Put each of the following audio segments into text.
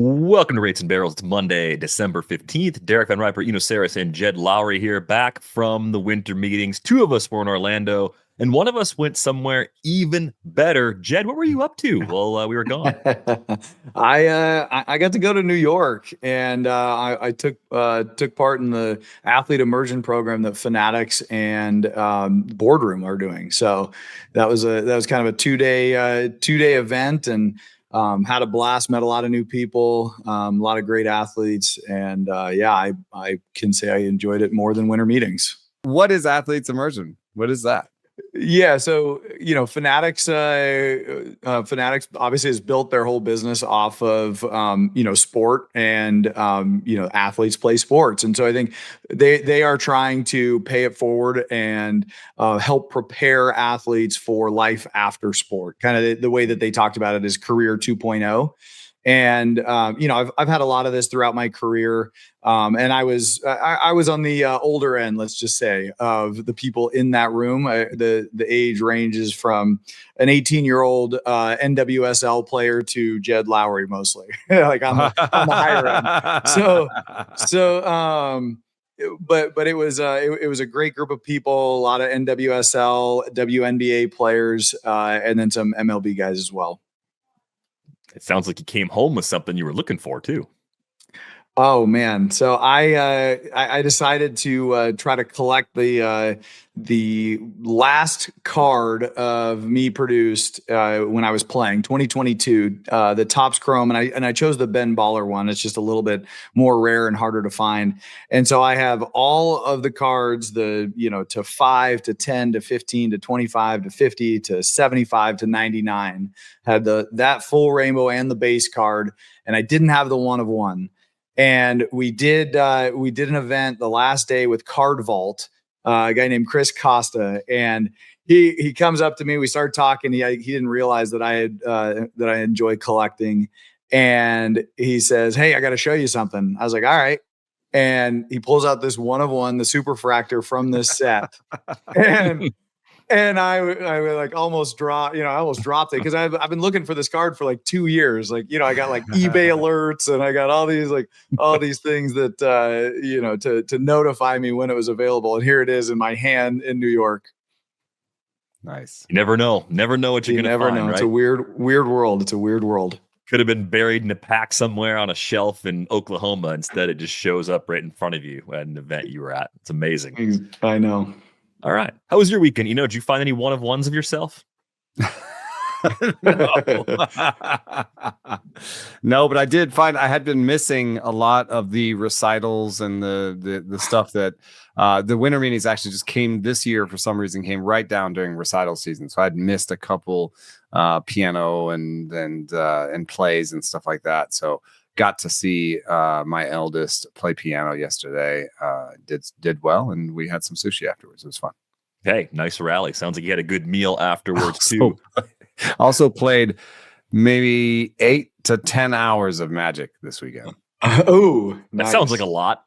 Welcome to Rates and Barrels. It's Monday, December 15th. Derek Van Riper, Eno Saris, and Jed Lowry here, back from the winter meetings. Two of us were in Orlando, and one of us went somewhere even better. Jed, what were you up to while we were gone? I got to go to New York, and I took part in the athlete immersion program that Fanatics and Boardroom are doing. So that was kind of a two-day event, and had a blast. Met a lot of new people, a lot of great athletes, and I can say I enjoyed it more than winter meetings. What is athletes immersion? What is that? Yeah, so Fanatics obviously has built their whole business off of sport, and athletes play sports, and so I think they are trying to pay it forward and help prepare athletes for life after sport. Kind of the way that they talked about it is career 2.0. And I've had a lot of this throughout my career, and I was on the older end, let's just say, of the people in that room. The age ranges from an 18-year-old NWSL player to Jed Lowry, mostly, like on the higher end. But it was a great group of people, a lot of NWSL, WNBA players, and then some MLB guys as well. It sounds like you came home with something you were looking for, too. Oh, man. So I decided to try to collect the last card of me produced when I was playing 2022, the Topps Chrome, and I chose the Ben Baller one. It's just a little bit more rare and harder to find. And so I have all of the cards, to 5 to 10 to 15 to 25 to 50 to 75 to 99, had that full rainbow and the base card, and I didn't have the 1 of 1. And we did an event the last day with Card Vault, a guy named Chris Costa, and he comes up to me. We started talking. He didn't realize that I enjoy collecting, and he says, "Hey, I got to show you something." I was like, "All right." And he pulls out this 1 of 1, the Superfractor from this set, and I like almost dropped it, because I've been looking for this card for like 2 years. Like, I got like eBay alerts, and I got all these things that, to notify me when it was available. And here it is in my hand in New York. Nice. You never know what you're going to find. Never know. Right? It's a weird world. It's a weird world. Could have been buried in a pack somewhere on a shelf in Oklahoma. Instead, it just shows up right in front of you at an event you were at. It's amazing. I know. All right. How was your weekend? Did you find any 1 of 1s of yourself? No, but I did find I had been missing a lot of the recitals and the stuff that the winter meetings actually just came this year for some reason, came right down during recital season. So I'd missed a couple piano and plays and stuff like that. So got to see my eldest play piano yesterday. Did well, and we had some sushi afterwards. It was fun. Hey, nice rally. Sounds like you had a good meal afterwards too. Also played maybe 8 to 10 hours of Magic this weekend. Oh, that sounds like a lot.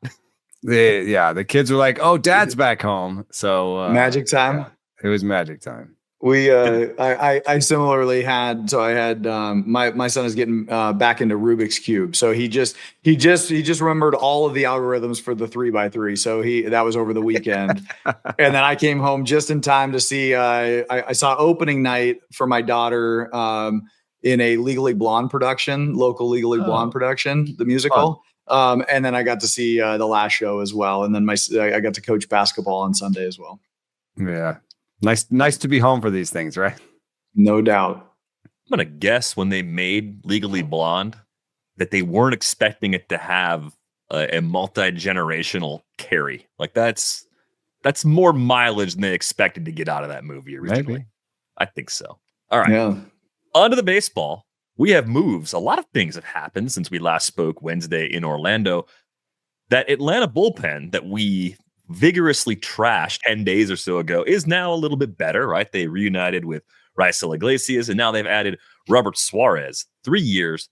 The kids were like, "Oh, Dad's back home." So Magic time. Yeah, it was Magic time. I similarly had, so I had, my son is getting back into Rubik's Cube. So he just remembered all of the algorithms for the 3x3. So that was over the weekend. And then I came home just in time to see, I saw opening night for my daughter in a Legally Blonde production, local Legally Blonde production, the musical. And then I got to see the last show as well. And then I got to coach basketball on Sunday as well. Yeah. Nice to be home for these things, right? No doubt. I'm going to guess when they made Legally Blonde that they weren't expecting it to have a multi-generational carry. Like that's more mileage than they expected to get out of that movie originally. Maybe. I think so. All right. Yeah. On to the baseball. We have moves. A lot of things have happened since we last spoke Wednesday in Orlando. That Atlanta bullpen that we vigorously trashed 10 days or so ago is now a little bit better, right? They reunited with Raisel Iglesias, and now they've added Robert Suarez, 3 years,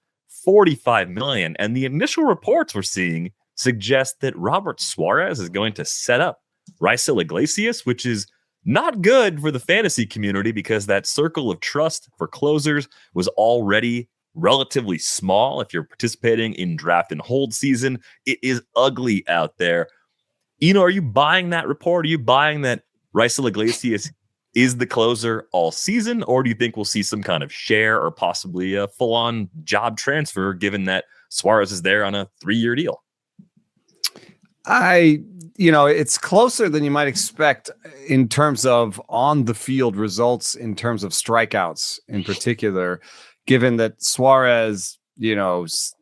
$45 million. And the initial reports we're seeing suggest that Robert Suarez is going to set up Raisel Iglesias, which is not good for the fantasy community because that circle of trust for closers was already relatively small if you're participating in draft and hold season. It is ugly out there. Are you buying that report? Are you buying that Raisel Iglesias is the closer all season, or do you think we'll see some kind of share or possibly a full-on job transfer, given that Suarez is there on a 3-year deal? It's closer than you might expect in terms of on the field results, in terms of strikeouts in particular, given that Suarez,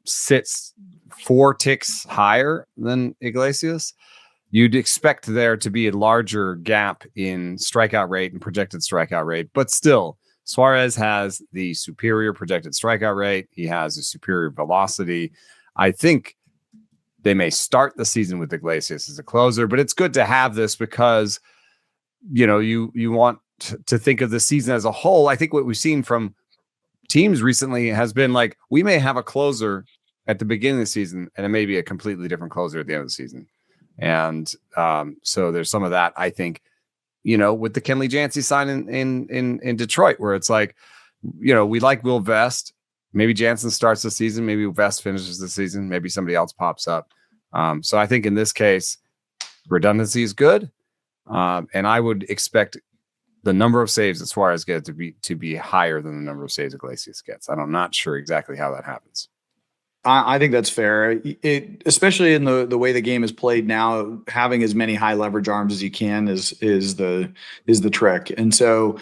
sits 4 ticks higher than Iglesias. You'd expect there to be a larger gap in strikeout rate and projected strikeout rate, but still, Suarez has the superior projected strikeout rate. He has a superior velocity. I think they may start the season with Iglesias as a closer, but it's good to have this because, you want to think of the season as a whole. I think what we've seen from teams recently has been like, we may have a closer at the beginning of the season, and it may be a completely different closer at the end of the season. And so there's some of that, I think, with the Kenley Jansen sign in Detroit, where it's like, we like Will Vest. Maybe Jansen starts the season. Maybe Vest finishes the season. Maybe somebody else pops up. So I think in this case, redundancy is good. And I would expect the number of saves that Suarez gets to be higher than the number of saves Iglesias gets. I'm not sure exactly how that happens. I think that's fair. Especially in the way the game is played now, having as many high leverage arms as you can is the trick. And so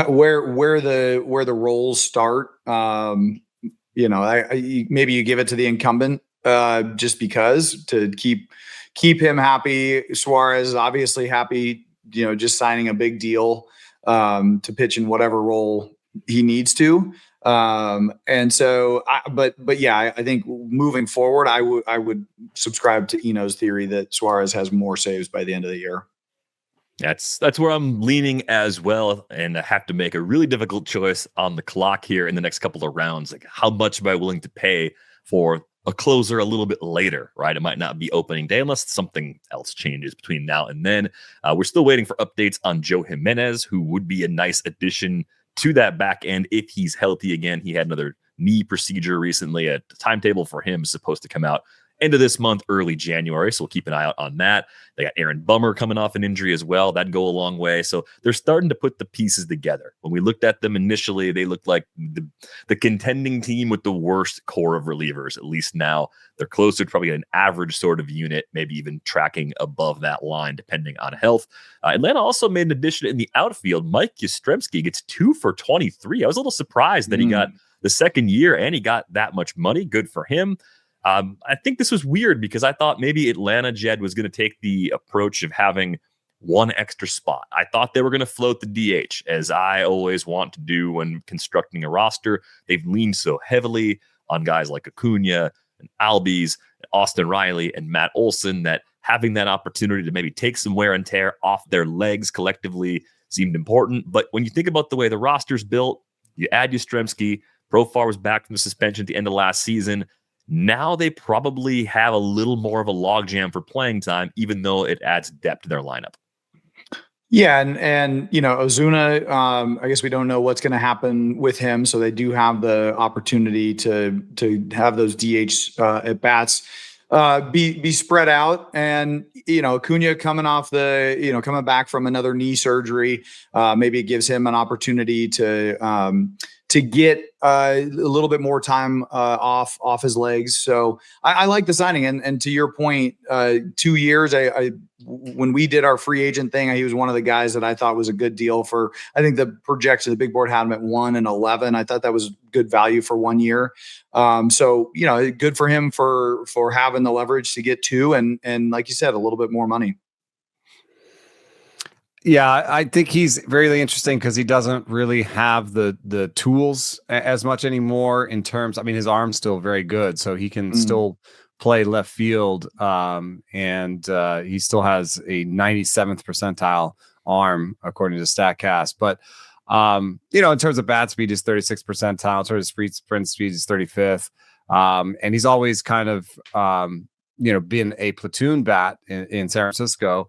where the roles start, maybe you give it to the incumbent just because to keep him happy. Suarez is obviously happy, just signing a big deal to pitch in whatever role he needs to. And so, I think moving forward, I would subscribe to Eno's theory that Suarez has more saves by the end of the year. That's where I'm leaning as well, and I have to make a really difficult choice on the clock here in the next couple of rounds. Like, how much am I willing to pay for a closer a little bit later, right? It might not be opening day unless something else changes between now and then. We're still waiting for updates on Joe Jimenez, who would be a nice addition to that back end if he's healthy again. He had another knee procedure recently. A timetable for him is supposed to come out end of this month, early January. So we'll keep an eye out on that. They got Aaron Bummer coming off an injury as well. That'd go a long way. So they're starting to put the pieces together. When we looked at them initially, they looked like the contending team with the worst core of relievers. At least now they're closer to probably an average sort of unit, maybe even tracking above that line, depending on health. Atlanta also made an addition in the outfield. Mike Yastrzemski gets 2 for 23. I was a little surprised that he got the second year and he got that much money. Good for him. I think this was weird because I thought maybe Atlanta, Jed, was going to take the approach of having one extra spot. I thought they were going to float the DH, as I always want to do when constructing a roster. They've leaned so heavily on guys like Acuna and Albies, Austin Riley, and Matt Olson that having that opportunity to maybe take some wear and tear off their legs collectively seemed important. But when you think about the way the roster's built, you add Yastrzemski, Profar was back from the suspension at the end of last season. Now they probably have a little more of a logjam for playing time, even though it adds depth to their lineup. Yeah, and Ozuna, I guess we don't know what's going to happen with him, so they do have the opportunity to have those DH at bats be spread out. And Acuna coming off coming back from another knee surgery, maybe it gives him an opportunity to get a little bit more time off his legs. So I like the signing. And to your point, 2 years, when we did our free agent thing, he was one of the guys that I thought was a good deal for, I think the projection, the big board had him at 1 and 11. I thought that was good value for 1 year. So, good for him for having the leverage to get 2 and like you said, a little bit more money. Yeah, I think he's very interesting because he doesn't really have the tools as much anymore in terms. I mean, his arm's still very good, so he can still play left field, and he still has a 97th percentile arm according to StatCast. But in terms of bat speed, he's 36th percentile. In terms of sprint speed, he's 35th, and he's always kind of been a platoon bat in San Francisco.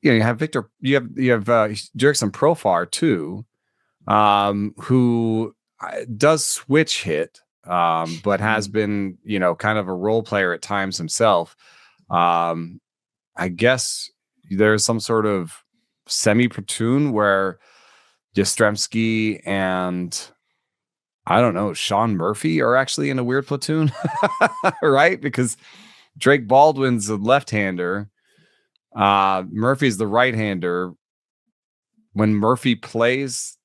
You have Jurickson Profar too, who does switch hit, but has been, kind of a role player at times himself. I guess there's some sort of semi-platoon where Yastrazemski and I don't know, Sean Murphy are actually in a weird platoon, right? Because Drake Baldwin's a left-hander. Murphy's the right-hander. When Murphy plays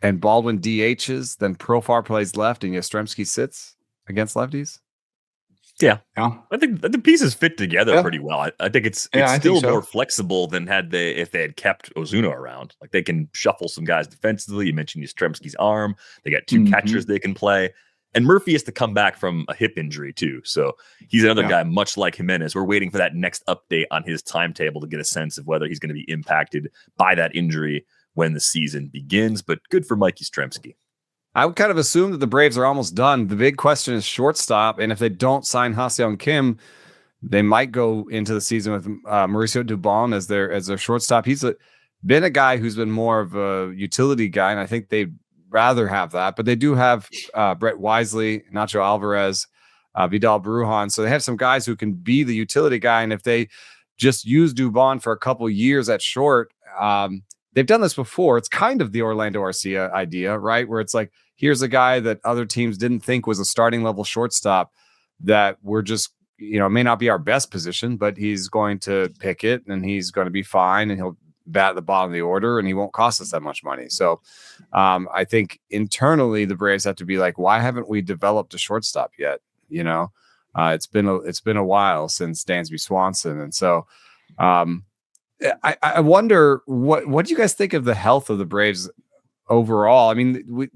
and Baldwin DHs, then Profar plays left and Yastrzemski sits against lefties. Yeah. I think the pieces fit together pretty well. I think it's still more flexible than if they had kept Ozuna around. Like they can shuffle some guys defensively. You mentioned Yastrzemski's arm. They got two catchers they can play. And Murphy has to come back from a hip injury too. So he's another guy much like Jimenez. We're waiting for that next update on his timetable to get a sense of whether he's going to be impacted by that injury when the season begins. But good for Mike Yastrzemski. I would kind of assume that the Braves are almost done. The big question is shortstop. And if they don't sign Ha-Seong Kim, they might go into the season with Mauricio Dubon as their shortstop. He's been a guy who's been more of a utility guy, and I think they'd rather have that. But they do have Brett Wisely, Nacho Alvarez, Vidal Brujan. So they have some guys who can be the utility guy. And if they just use Dubon for a couple years at short, they've done this before. It's kind of the Orlando Arcia idea, right? Where it's like, here's a guy that other teams didn't think was a starting level shortstop that we're just, may not be our best position, but he's going to pick it and he's going to be fine and he'll bat at the bottom of the order and he won't cost us that much money. So I think internally the Braves have to be like, why haven't we developed a shortstop yet? It's been a while since Dansby Swanson. And so I wonder what do you guys think of the health of the Braves overall? I mean,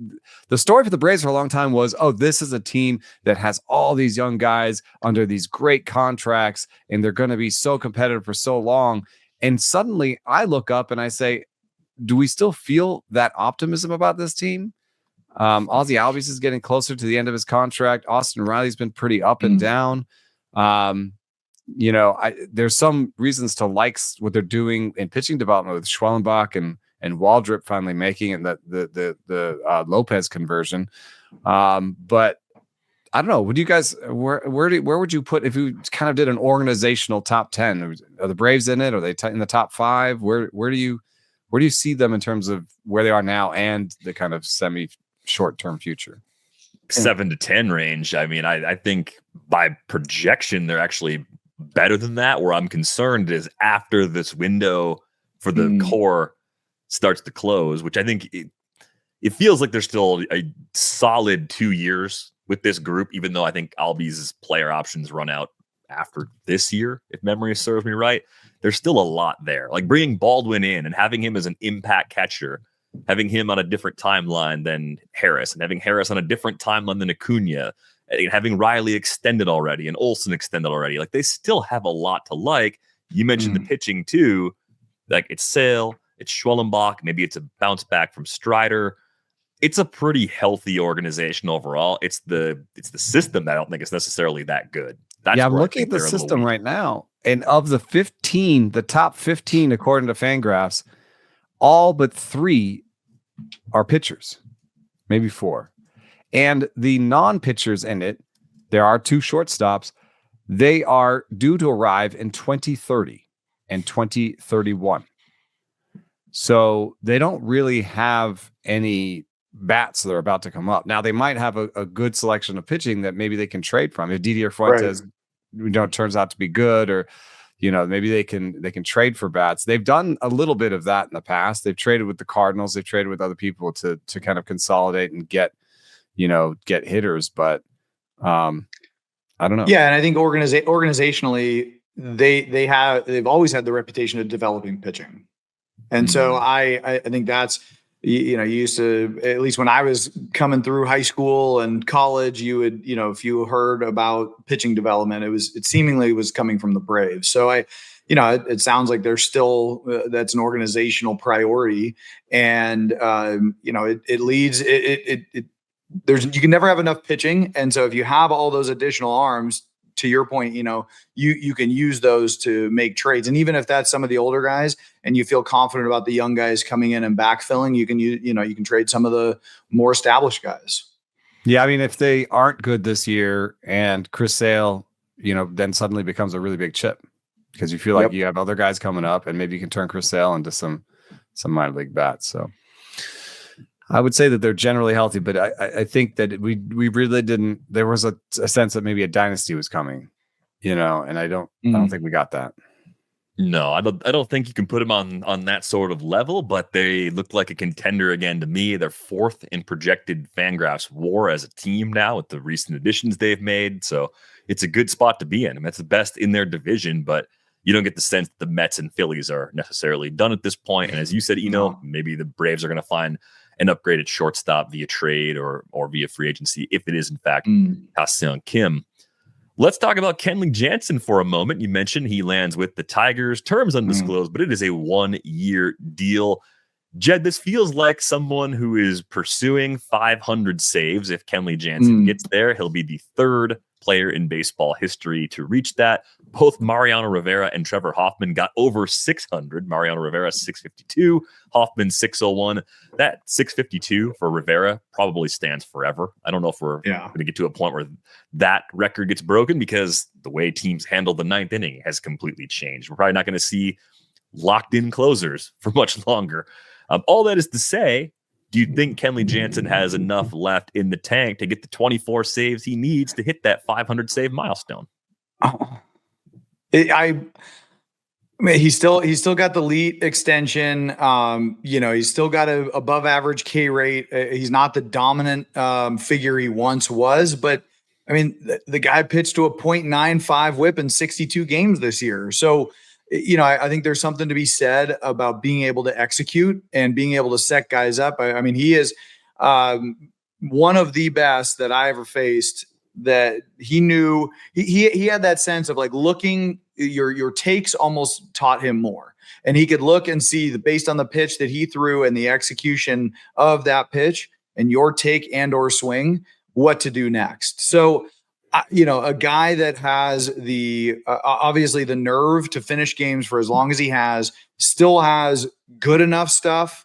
the story for the Braves for a long time was, this is a team that has all these young guys under these great contracts, and they're going to be so competitive for so long. And suddenly I look up and I say, do we still feel that optimism about this team? Ozzie Albies is getting closer to the end of his contract. Austin Riley's been pretty up and down. There's some reasons to like what they're doing in pitching development with Schwellenbach and Waldrop finally making it, the Lopez conversion. But I don't know. Would you guys, where would you put, if you kind of did an organizational top 10, are the Braves in it? Are they in the top 5? Where do you see them in terms of where they are now and the kind of semi short-term future? 7 to 10 range. I mean, I think by projection, they're actually better than that. Where I'm concerned is after this window for the core starts to close, which I think it feels like there's still a solid 2 years with this group, even though I think Albies' player options run out after this year, if memory serves me right. There's still a lot there. Like bringing Baldwin in and having him as an impact catcher, having him on a different timeline than Harris, and having Harris on a different timeline than Acuna, and having Riley extended already and Olsen extended already. Like they still have a lot to like. You mentioned the pitching too. Like it's Sale, it's Schwellenbach, maybe it's a bounce back from Strider. It's a pretty healthy organization overall. It's the system that I don't think is necessarily that good. I'm looking at the system right now. And of the 15, the top 15, according to Fangraphs, all but 3 are pitchers, maybe 4. And the non-pitchers in it, there are 2 shortstops. They are due to arrive in 2030 and 2031. So they don't really have any bats that are about to come up. Now they might have a good selection of pitching that maybe they can trade from. If Didier Fuentes, turns out to be good, or maybe they can trade for bats. They've done a little bit of that in the past. They've traded with the Cardinals. They've traded with other people to kind of consolidate and get hitters. But I don't know. Yeah, and I think organizationally, they've always had the reputation of developing pitching, and so I think that's. You used to, at least when I was coming through high school and college, you would, if you heard about pitching development, it seemingly was coming from the Braves. So it sounds like there's still, that's an organizational priority, and it leads, you can never have enough pitching. And so if you have all those additional arms to your point, you can use those to make trades. And even if that's some of the older guys and you feel confident about the young guys coming in and backfilling, you can trade some of the more established guys. Yeah, I mean, if they aren't good this year and Chris Sale, then suddenly becomes a really big chip because you feel like you have other guys coming up and maybe you can turn Chris Sale into some minor league bats. So I would say that they're generally healthy, but I think that we really didn't. There was a sense that maybe a dynasty was coming, and I don't think we got that. No, I don't think you can put them on that sort of level, but they look like a contender again to me. They're fourth in projected Fangraphs WAR as a team now with the recent additions they've made. So it's a good spot to be in. I mean, it's the best in their division, but you don't get the sense that the Mets and Phillies are necessarily done at this point. And as you said, maybe the Braves are going to find an upgraded shortstop via trade or via free agency if it is in fact Ha-Seong Kim. Let's talk about Kenley Jansen for a moment. You mentioned he lands with the Tigers, terms undisclosed, but it is a 1-year deal. Jed, this feels like someone who is pursuing 500 saves. If Kenley Jansen gets there, he'll be the third player in baseball history to reach that. Both Mariano Rivera and Trevor Hoffman got over 600. Mariano Rivera 652, Hoffman 601. That 652 for Rivera probably stands forever. I don't know if we're going to get to a point where that record gets broken because the way teams handle the ninth inning has completely changed. We're probably not going to see locked in closers for much longer. All that is to say, do you think Kenley Jansen has enough left in the tank to get the 24 saves he needs to hit that 500 save milestone? I mean, he's still got the elite extension. He's still got a above average K rate. He's not the dominant figure he once was, but I mean, the guy pitched to a .95 whip in 62 games this year. So, I think there's something to be said about being able to execute and being able to set guys up. I mean, he is one of the best that I ever faced. That he knew he had that sense of like looking, your takes almost taught him more, and he could look and see based on the pitch that he threw and the execution of that pitch and your take and or swing, what to do next. So, a guy that has the obviously the nerve to finish games for as long as he has, still has good enough stuff.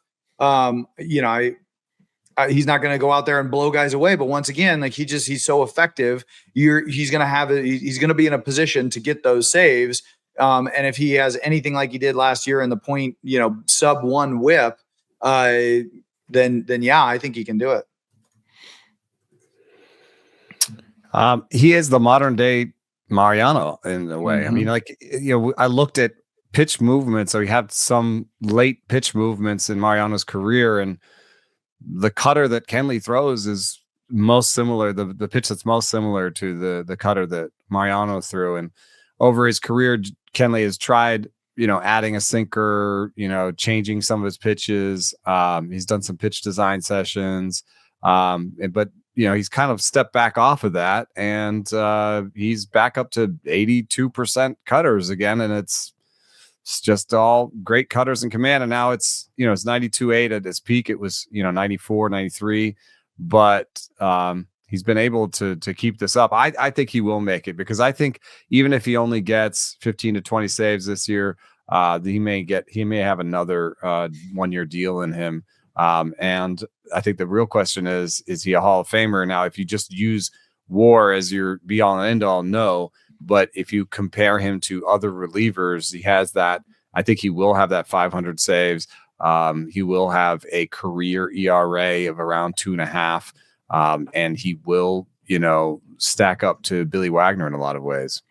He's not going to go out there and blow guys away, but once again, like he's so effective. He's going to be in a position to get those saves. And if he has anything like he did last year in the sub 1 whip, then yeah, I think he can do it. He is the modern day Mariano in a way. I mean, I looked at pitch movement. So he had some late pitch movements in Mariano's career, and the cutter that Kenley throws is most similar. The pitch that's most similar to the cutter that Mariano threw. And over his career, Kenley has tried, adding a sinker, changing some of his pitches. He's done some pitch design sessions, but he's kind of stepped back off of that, and he's back up to 82% cutters again, and it's just all great cutters in command. And now it's 92.8 at his peak. It was 94, 93, but he's been able to keep this up. I think he will make it, because I think even if he only gets 15 to 20 saves this year, he may have another 1-year deal in him. And I think the real question is he a Hall of Famer? Now, if you just use WAR as your be all and end all, no. But if you compare him to other relievers, he has that. I think he will have that 500 saves. He will have a career ERA of around 2.5. And he will, stack up to Billy Wagner in a lot of ways.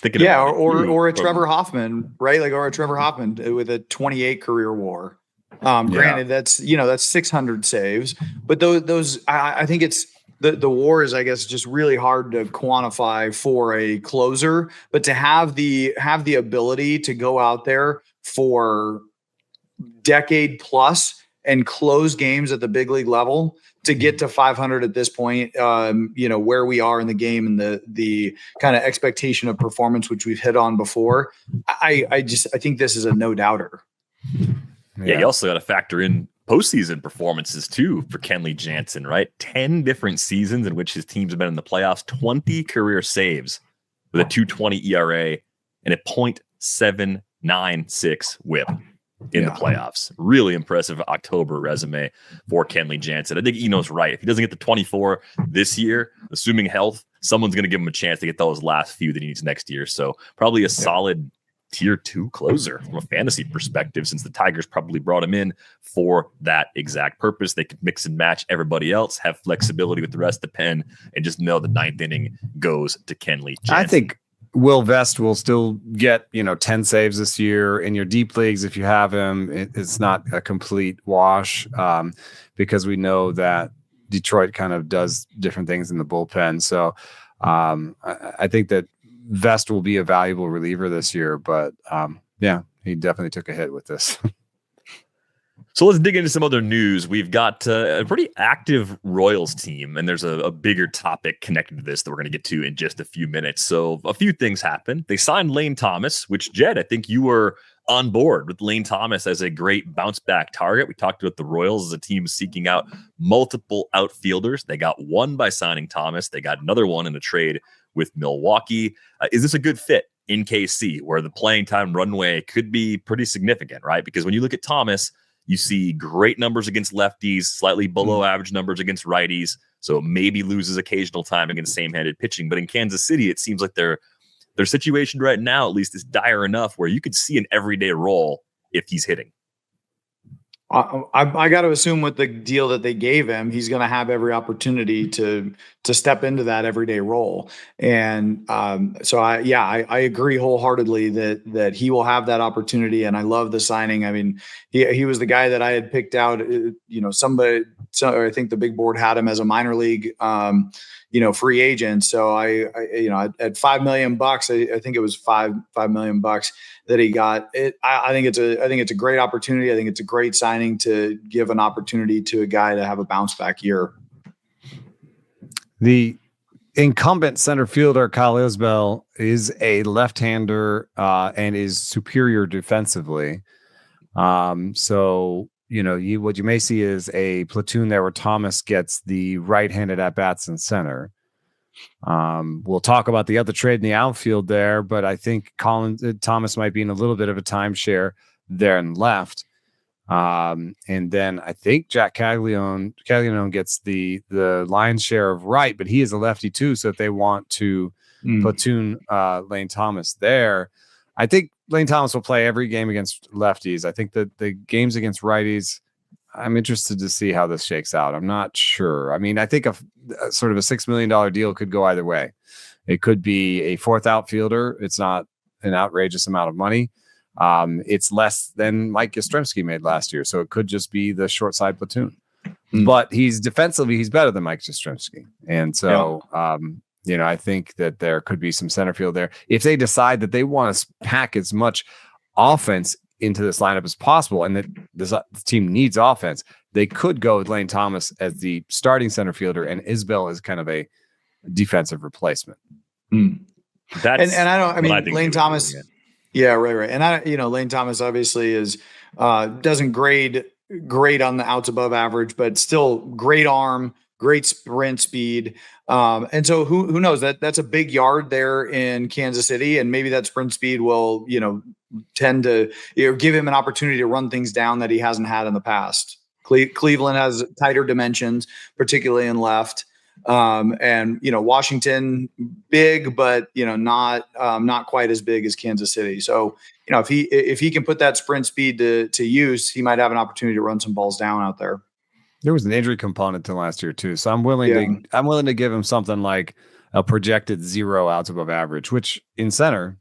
Or a Trevor Hoffman, right? Or a Trevor Hoffman with a 28 career WAR. Granted, that's 600 saves, but those I think it's the WAR is, I guess, just really hard to quantify for a closer, but to have the ability to go out there for decade plus and close games at the big league level to get to 500 at this point, where we are in the game and the kind of expectation of performance, which we've hit on before. I think this is a no doubter. Yeah, you also got to factor in postseason performances too for Kenley Jansen, right? 10 different seasons in which his teams have been in the playoffs, 20 career saves with a 2.20 ERA and a .796 whip in the playoffs. Really impressive October resume for Kenley Jansen. I think Eno's right. If he doesn't get the 24 this year, assuming health, someone's going to give him a chance to get those last few that he needs next year. So probably a solid tier 2 closer from a fantasy perspective, since the Tigers probably brought him in for that exact purpose. They could mix and match everybody else, have flexibility with the rest of the pen, and just know the 9th inning goes to Kenley Jansen. I think Will Vest will still get 10 saves this year in your deep leagues. If you have him, it's not a complete wash, because we know that Detroit kind of does different things in the bullpen. So I think that Vest will be a valuable reliever this year, but he definitely took a hit with this. So let's dig into some other news. We've got a pretty active Royals team, and there's a bigger topic connected to this that we're going to get to in just a few minutes. So a few things happened. They signed Lane Thomas, which, Jed, I think you were on board with Lane Thomas as a great bounce back target. We talked about the Royals as a team seeking out multiple outfielders. They got one by signing Thomas. They got another one in a trade with Milwaukee. Is this a good fit in KC, where the playing time runway could be pretty significant, right? Because when you look at Thomas, you see great numbers against lefties, slightly below average numbers against righties. So maybe loses occasional time against same-handed pitching. But in Kansas City, it seems like their situation right now, at least, is dire enough where you could see an everyday role if he's hitting. I got to assume with the deal that they gave him, he's going to have every opportunity to step into that everyday role. And so I agree wholeheartedly that he will have that opportunity. And I love the signing. I mean, he was the guy that I had picked out. I think the big board had him as a minor league free agent. So I at $5 million, I think it was $5 million that he got. I think it's a great opportunity. I think it's a great signing to give an opportunity to a guy to have a bounce back year. The incumbent center fielder, Kyle Isbell, is a left-hander and is superior defensively. So what you may see is a platoon there where Thomas gets the right-handed at-bats in center. We'll talk about the other trade in the outfield there, but I think Thomas might be in a little bit of a timeshare there in left. And then I think Jack Caglianone gets the lion's share of right, but he is a lefty too. So if they want to platoon Lane Thomas there, I think Lane Thomas will play every game against lefties. I think that the games against righties, I'm interested to see how this shakes out. I'm not sure. I mean, I think a sort of a $6 million deal could go either way. It could be a fourth outfielder. It's not an outrageous amount of money. It's less than Mike Yastrzemski made last year. So it could just be the short side platoon. But he's better than Mike Yastrzemski. And so, I think that there could be some center field there. If they decide that they want to pack as much offense into this lineup as possible, and that this team needs offense, they could go with Lane Thomas as the starting center fielder and Isbell as kind of a defensive replacement. Lane Thomas. Yeah, right. And Lane Thomas obviously is doesn't grade great on the outs above average, but still great arm, great sprint speed. And so who knows, that's a big yard there in Kansas City. And maybe that sprint speed will, tend to give him an opportunity to run things down that he hasn't had in the past. Cleveland has tighter dimensions, particularly in left. And Washington big, but not quite as big as Kansas City. So if he can put that sprint speed to use, he might have an opportunity to run some balls down out there. There was an injury component to last year too, so I'm willing to give him something like a projected 0 outs above average, which in center,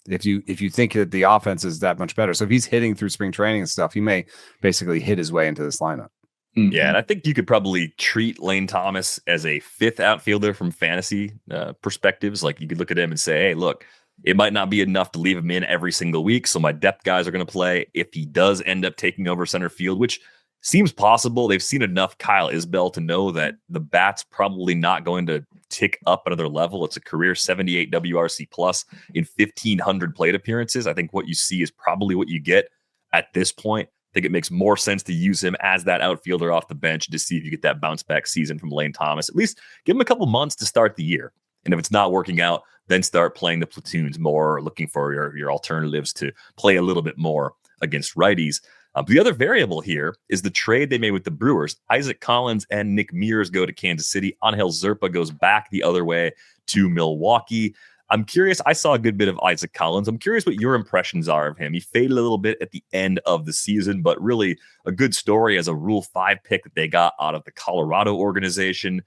if you think that the offense is that much better, so if he's hitting through spring training and stuff, he may basically hit his way into this lineup. Yeah, and I think you could probably treat Lane Thomas as a fifth outfielder from fantasy perspectives. Like you could look at him and say, hey, look, it might not be enough to leave him in every single week, so my depth guys are going to play. If he does end up taking over center field, which seems possible, they've seen enough Kyle Isbell to know that the bat's probably not going to tick up another level. It's a career 78 WRC plus in 1,500 plate appearances. I think what you see is probably what you get at this point. think it makes more sense to use him as that outfielder off the bench to see if you get that bounce back season from Lane Thomas. At least give him a couple months to start the year. And if it's not working out, then start playing the platoons more, or looking for your alternatives to play a little bit more against righties. The other variable here is the trade they made with the Brewers. Isaac Collins and Nick Mears go to Kansas City. Angel Zerpa goes back the other way to Milwaukee. I'm curious. I saw a good bit of Isaac Collins. I'm curious what your impressions are of him. He faded a little bit at the end of the season, but really a good story as a Rule 5 pick that they got out of the Colorado organization.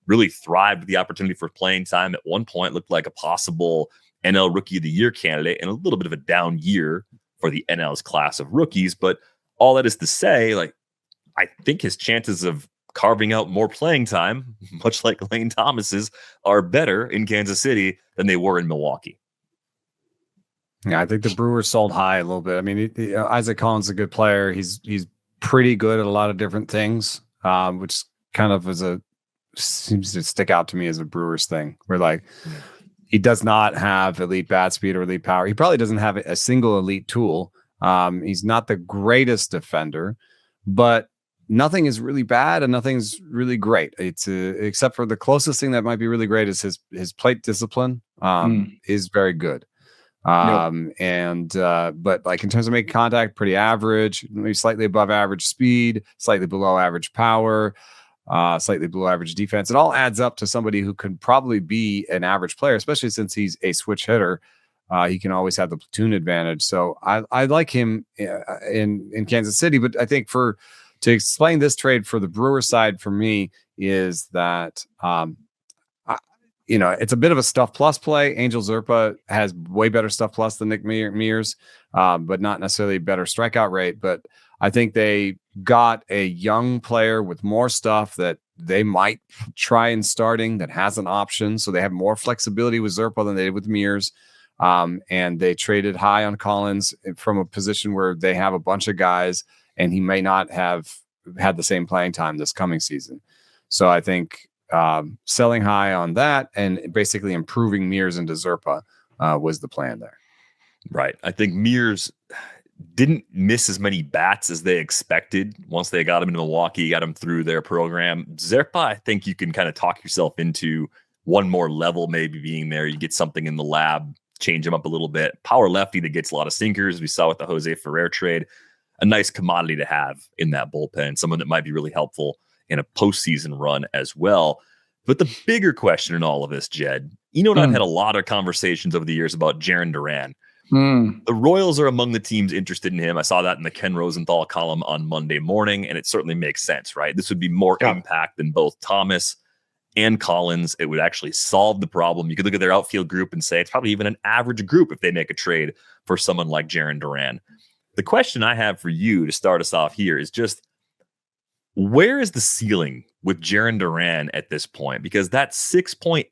Really thrived with the opportunity for playing time. At one point, looked like a possible NL Rookie of the Year candidate, and a little bit of a down year for the NL's class of rookies. But all that is to say, like, I think his chances of carving out more playing time, much like Lane Thomas's, are better in Kansas City than they were in Milwaukee. Yeah, I think the Brewers sold high a little bit. I mean, Isaac Collins is a good player. He's pretty good at a lot of different things, which kind of seems to stick out to me as a Brewers thing. Where like he does not have elite bat speed or elite power. He probably doesn't have a single elite tool. He's not the greatest defender, but nothing is really bad and nothing's really great. It's except for the closest thing that might be really great is his plate discipline is very good. But like in terms of making contact, pretty average, maybe slightly above average speed, slightly below average power, slightly below average defense. It all adds up to somebody who could probably be an average player, especially since he's a switch hitter. He can always have the platoon advantage. So I like him in Kansas City, but I think to explain this trade for the Brewers side for me is that, it's a bit of a stuff plus play. Angel Zerpa has way better stuff plus than Nick Mears, but not necessarily better strikeout rate. But I think they got a young player with more stuff that they might try in starting that has an option. So they have more flexibility with Zerpa than they did with Mears. And they traded high on Collins from a position where they have a bunch of guys and he may not have had the same playing time this coming season. So I think selling high on that and basically improving Mears into Zerpa was the plan there. Right. I think Mears didn't miss as many bats as they expected once they got him in Milwaukee, got him through their program. Zerpa, I think you can kind of talk yourself into one more level maybe being there. You get something in the lab, change him up a little bit. Power lefty that gets a lot of sinkers. We saw with the Jose Ferrer trade, a nice commodity to have in that bullpen, someone that might be really helpful in a postseason run as well. But the bigger question in all of this, Jed, I've had a lot of conversations over the years about Jarren Duran. The Royals are among the teams interested in him. I saw that in the Ken Rosenthal column on Monday morning, and it certainly makes sense, right? This would be more impact than both Thomas and Collins. It would actually solve the problem. You could look at their outfield group and say it's probably even an average group if they make a trade for someone like Jarren Duran. The question I have for you to start us off here is just, where is the ceiling with Jarren Duran at this point? Because that 6.8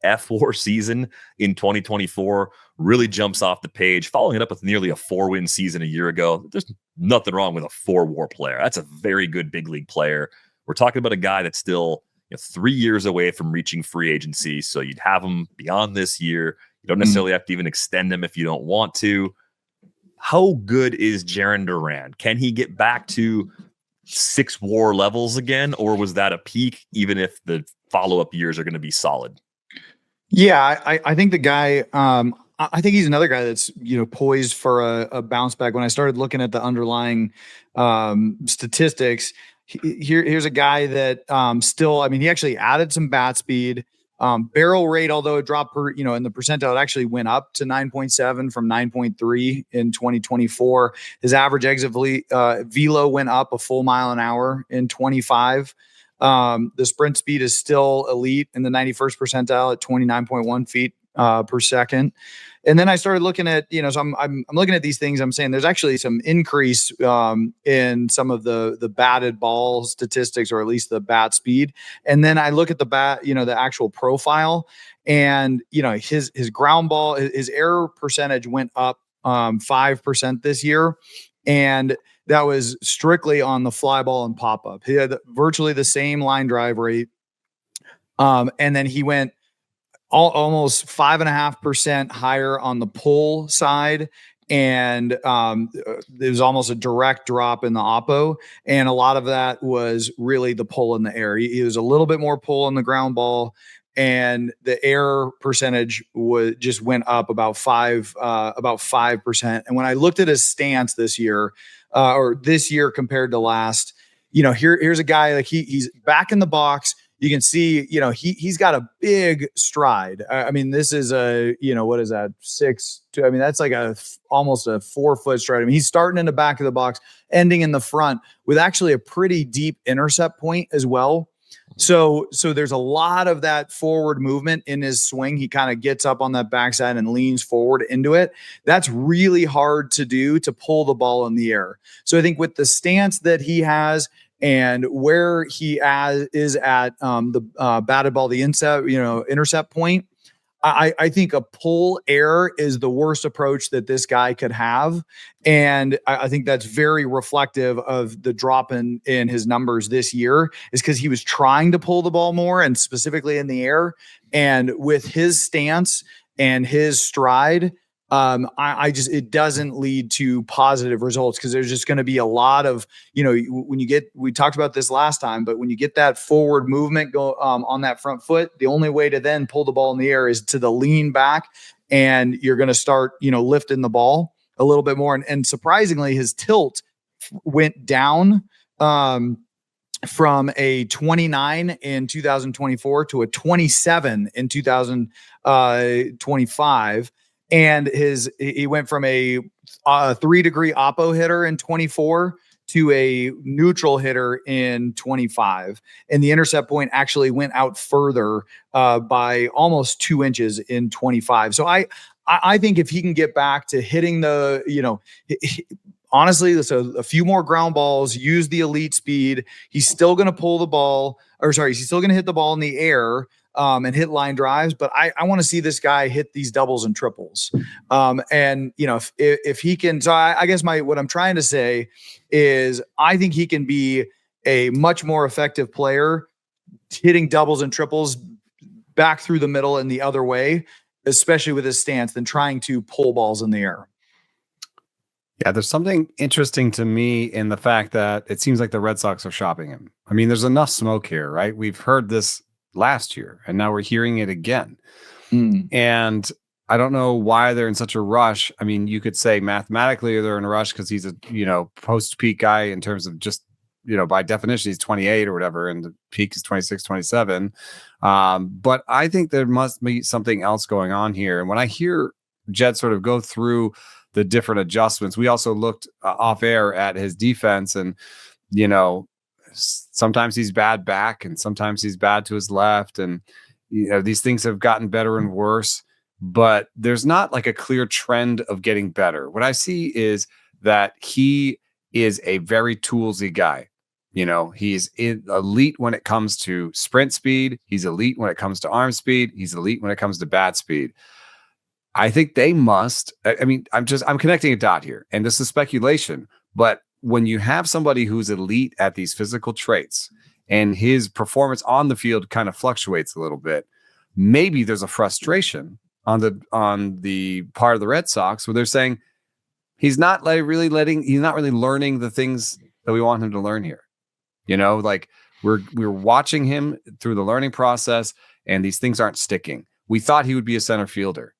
F4 season in 2024 really jumps off the page, following it up with nearly a 4-win season a year ago. There's nothing wrong with a 4-WAR player. That's a very good big league player. We're talking about a guy that's still 3 years away from reaching free agency. So you'd have him beyond this year. You don't necessarily have to even extend him if you don't want to. How good is Jarren Duran? Can he get back to 6 WAR levels again, or was that a peak, even if the follow-up years are going to be solid? Yeah, I think the guy, I think he's another guy that's, poised for a bounce back. When I started looking at the underlying statistics, here's a guy that he actually added some bat speed. Barrel rate, although it dropped in the percentile, it actually went up to 9.7 from 9.3 in 2024. His average exit velo went up a full mile an hour in 25. The sprint speed is still elite in the 91st percentile at 29.1 feet per second. And then I started looking at, so I'm looking at these things. I'm saying there's actually some increase in some of the batted ball statistics, or at least the bat speed. And then I look at the bat, the actual profile, and his ground ball, his error percentage went up 5% this year, and that was strictly on the fly ball and pop up. He had virtually the same line drive rate, and then he went almost 5.5% higher on the pull side, and it was almost a direct drop in the oppo, and a lot of that was really the pull in the air. He was a little bit more pull in the ground ball, and the air percentage just went up about 5%. And when I looked at his stance this year, or this year compared to last, here's a guy like he's back in the box. You can see, he's got a big stride. I mean, this is what is that? 6'2". I mean, that's like almost a 4-foot stride. I mean, he's starting in the back of the box, ending in the front with actually a pretty deep intercept point as well. So there's a lot of that forward movement in his swing. He kind of gets up on that backside and leans forward into it. That's really hard to do, to pull the ball in the air. So I think with the stance that he has, and where he is at the batted ball, the intercept point, I think a pull air is the worst approach that this guy could have. And I think that's very reflective of the drop in his numbers this year, is because he was trying to pull the ball more, and specifically in the air. And with his stance and his stride, it doesn't lead to positive results, because there's just going to be a lot of, we talked about this last time, but when you get that forward movement on that front foot, the only way to then pull the ball in the air is to the lean back, and you're going to start, lifting the ball a little bit more. And surprisingly, his tilt went down from a 29 in 2024 to a 27 in 2025. And he went from a 3-degree oppo hitter in 24 to a neutral hitter in 25. And the intercept point actually went out further by almost 2 inches in 25. So I think if he can get back to hitting honestly, there's a few more ground balls, use the elite speed, he's still going to he's still going to hit the ball in the air and hit line drives. But I want to see this guy hit these doubles and triples. And if he can, so I guess what I'm trying to say is I think he can be a much more effective player hitting doubles and triples back through the middle and the other way, especially with his stance, than trying to pull balls in the air. Yeah, there's something interesting to me in the fact that it seems like the Red Sox are shopping him. I mean, there's enough smoke here, right? We've heard this last year, and now we're hearing it again. And I don't know why they're in such a rush. I mean, you could say mathematically they're in a rush because he's a post-peak guy in terms of just, by definition, he's 28 or whatever, and the peak is 26, 27. But I think there must be something else going on here. And when I hear Jed sort of go through the different adjustments, we also looked off air at his defense, and sometimes he's bad back and sometimes he's bad to his left, and these things have gotten better and worse, but there's not like a clear trend of getting better. What I see is that he is a very toolsy guy. He's elite when it comes to sprint speed, he's elite when it comes to arm speed, he's elite when it comes to bat speed. I think they must. I mean, I'm connecting a dot here, and this is speculation, but when you have somebody who's elite at these physical traits and his performance on the field kind of fluctuates a little bit, maybe there's a frustration on the part of the Red Sox where they're saying he's not really learning the things that we want him to learn here. Like we're watching him through the learning process, and these things aren't sticking. We thought he would be a center fielder,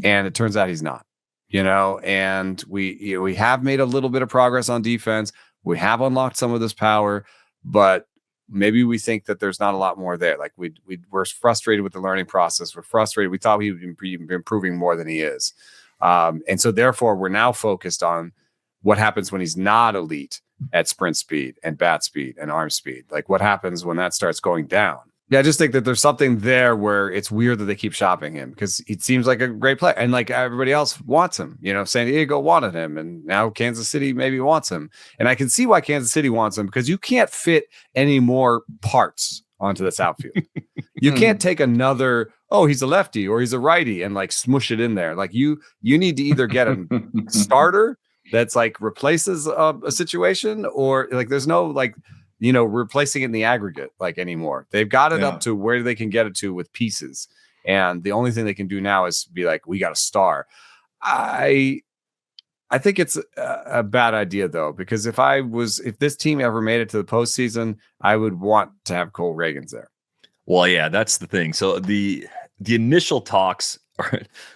and it turns out he's not. And we have made a little bit of progress on defense. We have unlocked some of this power, but maybe we think that there's not a lot more there. Like we're frustrated with the learning process. We're frustrated. We thought he would be improving more than he is. And so therefore we're now focused on what happens when he's not elite at sprint speed and bat speed and arm speed. Like what happens when that starts going down? Yeah, I just think that there's something there where it's weird that they keep shopping him, because it seems like a great player, and like everybody else wants him. San Diego wanted him, and now Kansas City maybe wants him. And I can see why Kansas City wants him, because you can't fit any more parts onto this outfield. You can't take another, he's a lefty or he's a righty, and like smush it in there. Like you need to either get a starter that's like replaces a situation, or like there's no like replacing it in the aggregate like anymore. They've got it up to where they can get it to with pieces. And the only thing they can do now is be like, we got a star. I I think it's a bad idea though, because if this team ever made it to the postseason, I would want to have Cole Reagans there. Well, yeah, that's the thing. So the initial talks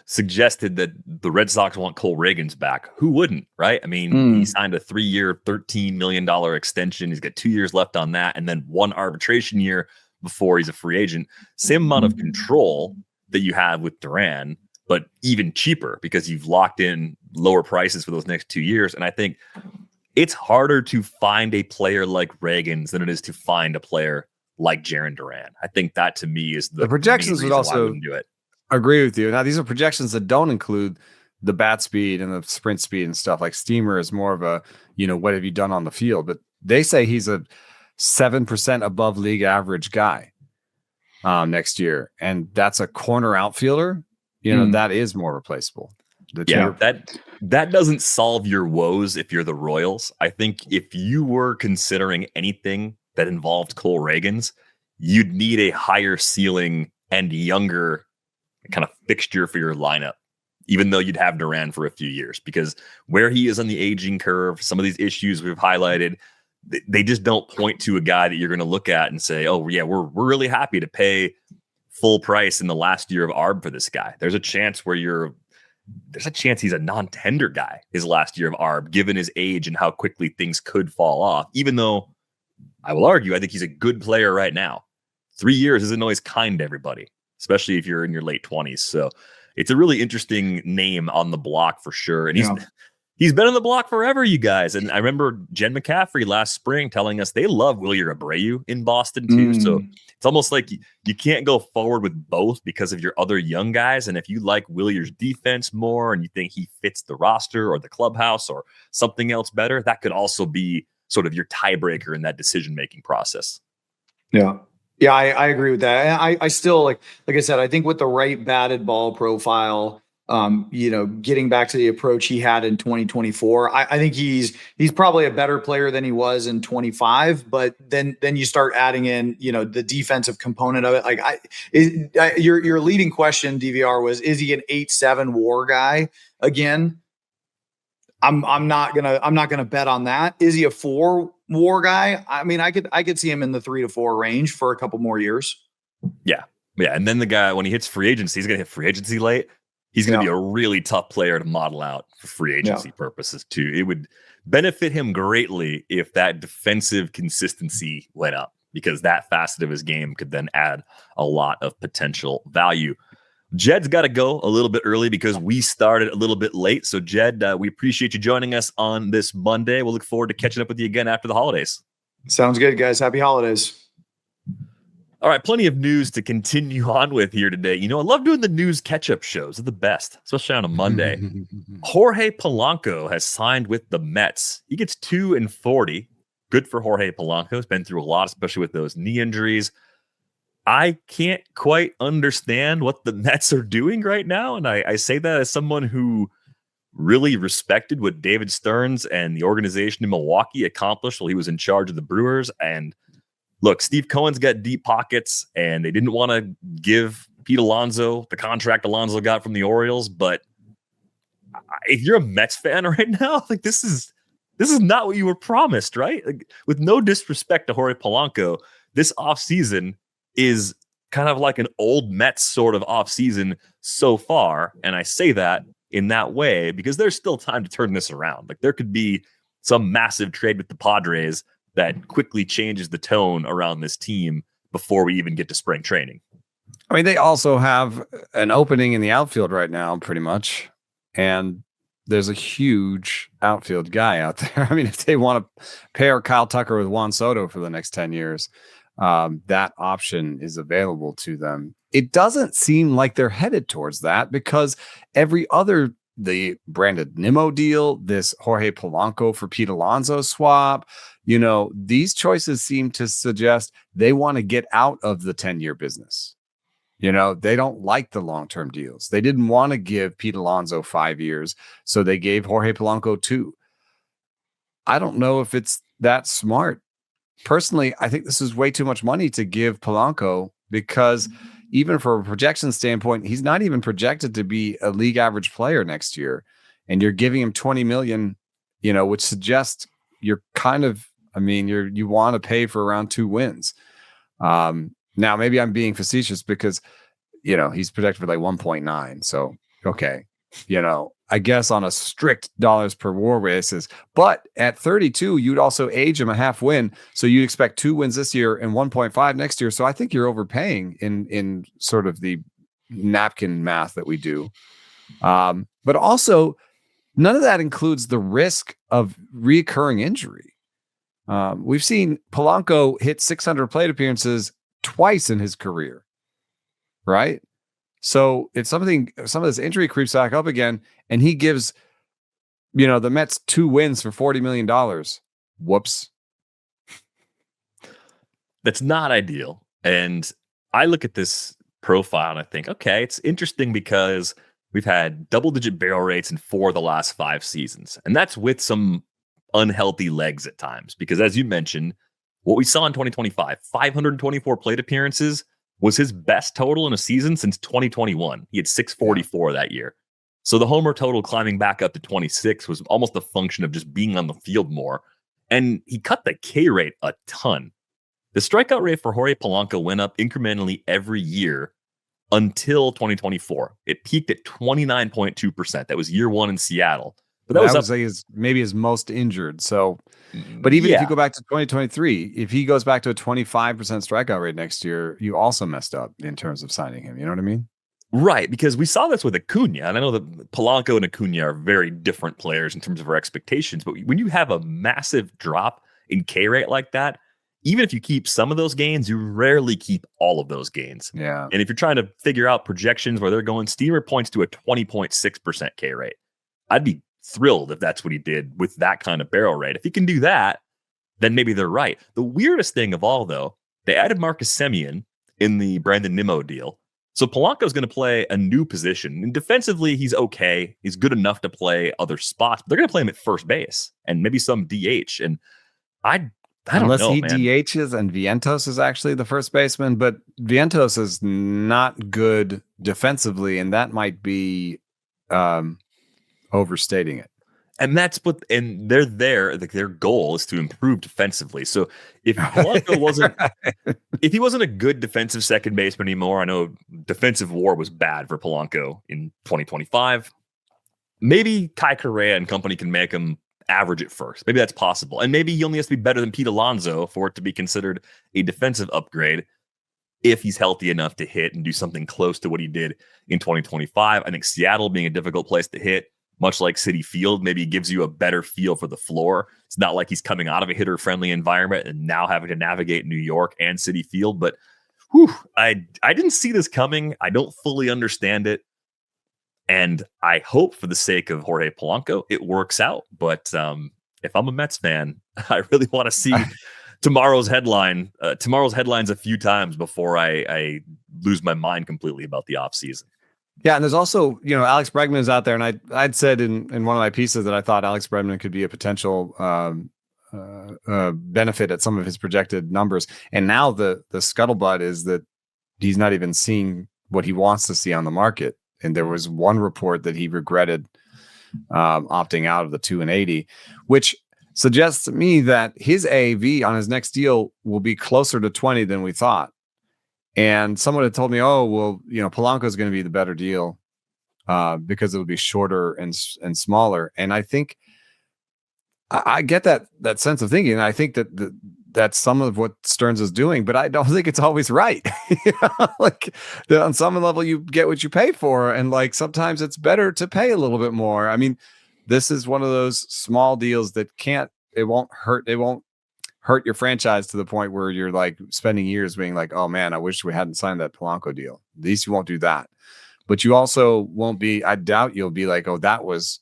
suggested that the Red Sox want Cole Reagans back. Who wouldn't, right? I mean, he signed a 3-year, $13 million extension. He's got 2 years left on that, and then 1 arbitration year before he's a free agent. Same amount of control that you have with Duran, but even cheaper because you've locked in lower prices for those next 2 years. And I think it's harder to find a player like Reagans than it is to find a player like Jarren Duran. I think that to me is the projections would also do it. Agree with you. Now, these are projections that don't include the bat speed and the sprint speed and stuff. Like Steamer is more of a, what have you done on the field? But they say he's a 7% above league average guy next year. And that's a corner outfielder. That is more replaceable. That doesn't solve your woes if you're the Royals. I think if you were considering anything that involved Cole Reagans, you'd need a higher ceiling and younger kind of fixture for your lineup, even though you'd have Duran for a few years, because where he is on the aging curve, some of these issues we've highlighted, they just don't point to a guy that you're going to look at and say, oh yeah, we're really happy to pay full price in the last year of ARB for this guy. There's a chance he's a non-tender guy his last year of ARB, given his age and how quickly things could fall off, even though I will argue, I think he's a good player right now. 3 years isn't always kind to everybody, especially if you're in your late 20s. So it's a really interesting name on the block for sure. And he's been on the block forever, you guys. And I remember Jen McCaffrey last spring telling us they love Wilyer Abreu in Boston too. So it's almost like you can't go forward with both because of your other young guys. And if you like Willier's defense more and you think he fits the roster or the clubhouse or something else better, that could also be sort of your tiebreaker in that decision-making process. Yeah. Yeah, I agree with that. I still like I said, I think with the right batted ball profile, getting back to the approach he had in 2024, I think he's probably a better player than he was in 25. But then you start adding in, the defensive component of it. Like your leading question, DVR, was, is he an 8-7 WAR guy again? I'm not gonna bet on that. Is he a 4 WAR guy? I mean, I could see him in the 3 to 4 range for a couple more years. Yeah. And then the guy, when he hits free agency, he's gonna hit free agency late. He's gonna be a really tough player to model out for free agency purposes too. It would benefit him greatly if that defensive consistency went up, because that facet of his game could then add a lot of potential value. Jed's got to go a little bit early because we started a little bit late. So, Jed, we appreciate you joining us on this Monday. We'll look forward to catching up with you again after the holidays. Sounds good, guys. Happy holidays. All right, plenty of news to continue on with here today. I love doing the news catch-up shows. They're the best, especially on a Monday. Jorge Polanco has signed with the Mets. He gets $2 and $40. Good for Jorge Polanco. He's been through a lot, especially with those knee injuries. I can't quite understand what the Mets are doing right now. And I say that as someone who really respected what David Stearns and the organization in Milwaukee accomplished while he was in charge of the Brewers. And look, Steve Cohen's got deep pockets, and they didn't want to give Pete Alonso the contract Alonso got from the Orioles. But if you're a Mets fan right now, like this is not what you were promised, right? Like, with no disrespect to Jorge Polanco, this offseason is kind of like an old Mets sort of offseason so far. And I say that in that way because there's still time to turn this around. Like, there could be some massive trade with the Padres that quickly changes the tone around this team before we even get to spring training. I mean, they also have an opening in the outfield right now, pretty much. And there's a huge outfield guy out there. I mean, if they want to pair Kyle Tucker with Juan Soto for the next 10 years, that option is available to them. It doesn't seem like they're headed towards that because the Brandon Nimmo deal, this Jorge Polanco for Pete Alonso swap, these choices seem to suggest they want to get out of the 10-year business. They don't like the long-term deals. They didn't want to give Pete Alonso 5 years, so they gave Jorge Polanco 2. I don't know if it's that smart. Personally, I think this is way too much money to give Polanco because even from a projection standpoint, he's not even projected to be a league average player next year. and you're giving him $20 million, which suggests you're kind of, you want to pay for around 2 wins. Now maybe I'm being facetious because, he's projected for like 1.9. So, okay. I guess on a strict dollars per WAR basis, but at 32, you'd also age him a half win. So you expect 2 wins this year and 1.5 next year. So I think you're overpaying in sort of the napkin math that we do. But also none of that includes the risk of recurring injury. We've seen Polanco hit 600 plate appearances twice in his career, right? So if some of this injury creeps back up again, and he gives, the Mets 2 wins for $40 million, whoops. That's not ideal. And I look at this profile and I think, okay, it's interesting because we've had double-digit barrel rates in 4 of the last 5 seasons. And that's with some unhealthy legs at times. Because as you mentioned, what we saw in 2025, 524 plate appearances, was his best total in a season since 2021. He had 644 that year. So the homer total climbing back up to 26 was almost a function of just being on the field more. And he cut the K rate a ton. The strikeout rate for Jorge Polanco went up incrementally every year until 2024. It peaked at 29.2%. That was year 1 in Seattle. But that was like maybe his most injured. So, but even if you go back to 2023, if he goes back to a 25% strikeout rate next year, you also messed up in terms of signing him. You know what I mean? Right, because we saw this with Acuna, and I know that Polanco and Acuna are very different players in terms of our expectations, but when you have a massive drop in K rate like that, even if you keep some of those gains, you rarely keep all of those gains. Yeah. And if you're trying to figure out projections where they're going, Steamer points to a 20.6% K rate. I'd be thrilled if that's what he did with that kind of barrel rate. If he can do that, then maybe they're right. The weirdest thing of all, though, they added Marcus Semien in the Brandon Nimmo deal. So Polanco's going to play a new position. And defensively, he's okay. He's good enough to play other spots. But they're going to play him at first base and maybe some DH. And I don't Unless know, he man. DHs and Vientos is actually the first baseman, but Vientos is not good defensively, and that might be overstating it. And they're there. Like, their goal is to improve defensively. So if Polanco if he wasn't a good defensive second baseman anymore, I know defensive WAR was bad for Polanco in 2025. Maybe Kai Correa and company can make him average at first. Maybe that's possible. And maybe he only has to be better than Pete Alonso for it to be considered a defensive upgrade if he's healthy enough to hit and do something close to what he did in 2025. I think Seattle being a difficult place to hit, much like Citi Field, maybe gives you a better feel for the floor. It's not like he's coming out of a hitter-friendly environment and now having to navigate New York and Citi Field. But I didn't see this coming. I don't fully understand it. And I hope for the sake of Jorge Polanco, it works out. But if I'm a Mets fan, I really want to see tomorrow's headlines a few times before I lose my mind completely about the offseason. Yeah, and there's also, Alex Bregman is out there, and I'd said in one of my pieces that I thought Alex Bregman could be a potential benefit at some of his projected numbers. And now the scuttlebutt is that he's not even seeing what he wants to see on the market. And there was one report that he regretted opting out of the 2-80, which suggests to me that his AAV on his next deal will be closer to 20 than we thought. And someone had told me, Polanco is going to be the better deal because it would be shorter and smaller. And I think I get that sense of thinking. And I think that's some of what Stearns is doing, but I don't think it's always right. Like on some level, you get what you pay for. And like sometimes it's better to pay a little bit more. I mean, this is one of those small deals that it won't hurt your franchise to the point where you're like spending years being like, oh man, I wish we hadn't signed that Polanco deal. At least you won't do that. But you also won't be, I doubt you'll be like, oh, that was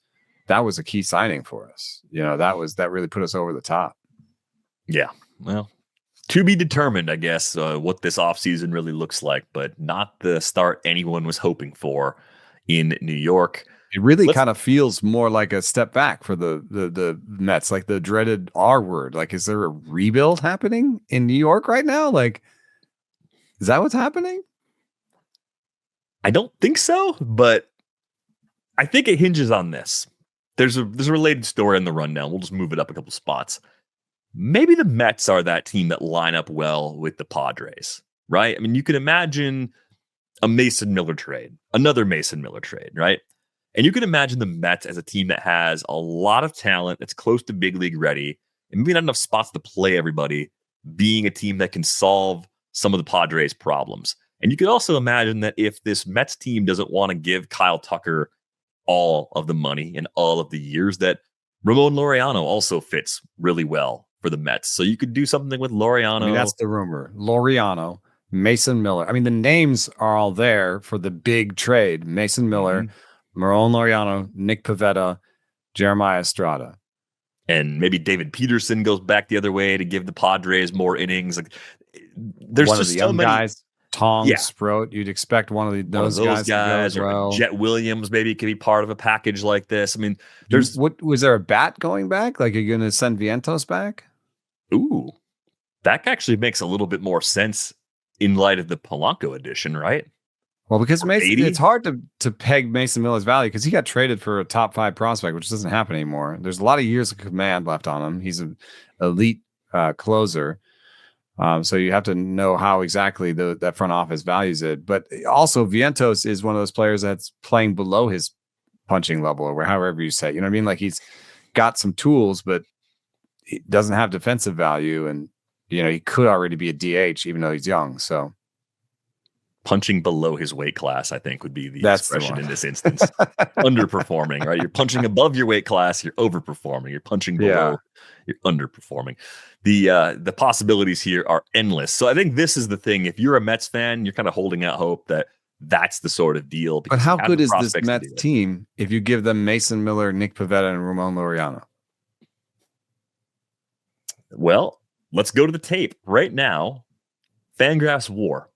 a key signing for us. That really put us over the top. Yeah. Well, to be determined, I guess, what this offseason really looks like, but not the start anyone was hoping for in New York. It really kind of feels more like a step back for the Mets, like the dreaded R word. Like, is there a rebuild happening in New York right now? Like, is that what's happening? I don't think so, but I think it hinges on this. there's a related story in the rundown. We'll just move it up a couple spots. Maybe the Mets are that team that line up well with the Padres, right? I mean, you can imagine a Mason Miller trade, another Mason Miller trade, right? And you can imagine the Mets as a team that has a lot of talent, that's close to big league ready, and maybe not enough spots to play everybody, being a team that can solve some of the Padres' problems. And you could also imagine that if this Mets team doesn't want to give Kyle Tucker all of the money and all of the years, that Ramon Laureano also fits really well for the Mets. So you could do something with Laureano. I mean, that's the rumor. Laureano, Mason Miller. I mean, the names are all there for the big trade. Mason Miller, Ramon Laureano, Nick Pivetta, Jeremiah Estrada. And maybe David Peterson goes back the other way to give the Padres more innings. Like, there's one just of the so young many guys. Tong, Sproat. You'd expect one of those guys or Jet Williams maybe could be part of a package like this. I mean, there's what was there a bat going back? Like, are you going to send Vientos back? Ooh, that actually makes a little bit more sense in light of the Polanco edition, right? Well, because Mason, 80? it's hard to peg Mason Miller's value because he got traded for a top 5 prospect, which doesn't happen anymore. There's a lot of years of command left on him. He's an elite closer. So you have to know how exactly that front office values it. But also Vientos is one of those players that's playing below his punching level or however you say it. You know what I mean? Like, he's got some tools, but he doesn't have defensive value. And, you know, he could already be a DH even though he's young. So punching below his weight class, I think, would be the expression in this instance. Underperforming, right? You're punching above your weight class, you're overperforming. You're punching below, you're underperforming. The possibilities here are endless. So I think this is the thing. If you're a Mets fan, you're kind of holding out hope that that's the sort of deal. But how good is this Mets team if you give them Mason Miller, Nick Pivetta, and Ramon Laureano? Well, let's go to the tape right now. Fangraphs WAR.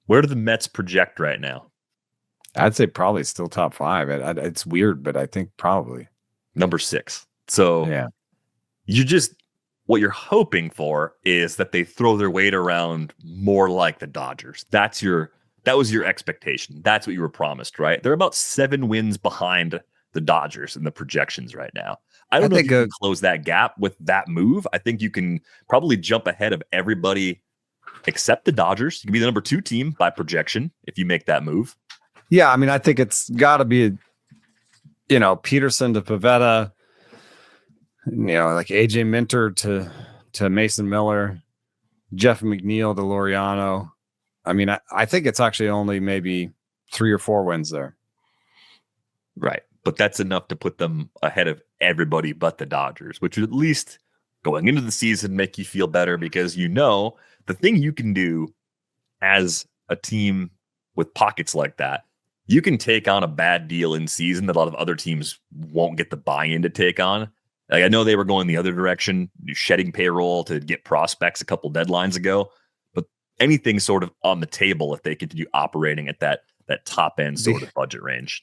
Where do the Mets project right now? I'd say probably still top 5. It's weird, but I think probably number 6. So yeah, what you're hoping for is that they throw their weight around more like the Dodgers. That was your expectation. That's what you were promised, right? They're about 7 wins behind the Dodgers in the projections right now. I don't know if you can close that gap with that move. I think you can probably jump ahead of everybody except the Dodgers. You can be the number 2 team by projection if you make that move. Yeah, I mean, I think it's got to be, Peterson to Pivetta, like AJ Minter to Mason Miller, Jeff McNeil to Laureano. I mean, I think it's actually only maybe 3 or 4 wins there. Right. But that's enough to put them ahead of everybody but the Dodgers, which would at least going into the season make you feel better because the thing you can do as a team with pockets like that, you can take on a bad deal in season that a lot of other teams won't get the buy-in to take on. Like, I know they were going the other direction, shedding payroll to get prospects a couple deadlines ago, but anything sort of on the table if they continue operating at that top end sort of budget range.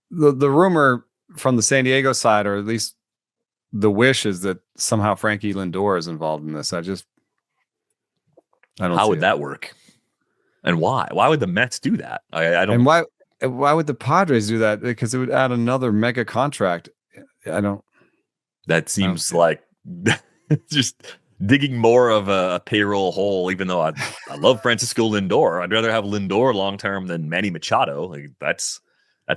The rumor from the San Diego side, or at least the wish, is that somehow Frankie Lindor is involved in this. I don't. How would that work? And why? Why would the Mets do that? I don't. And why would the Padres do that? Because it would add another mega contract. I don't. That seems like just digging more of a payroll hole. Even though I love Francisco Lindor, I'd rather have Lindor long term than Manny Machado. Like, that's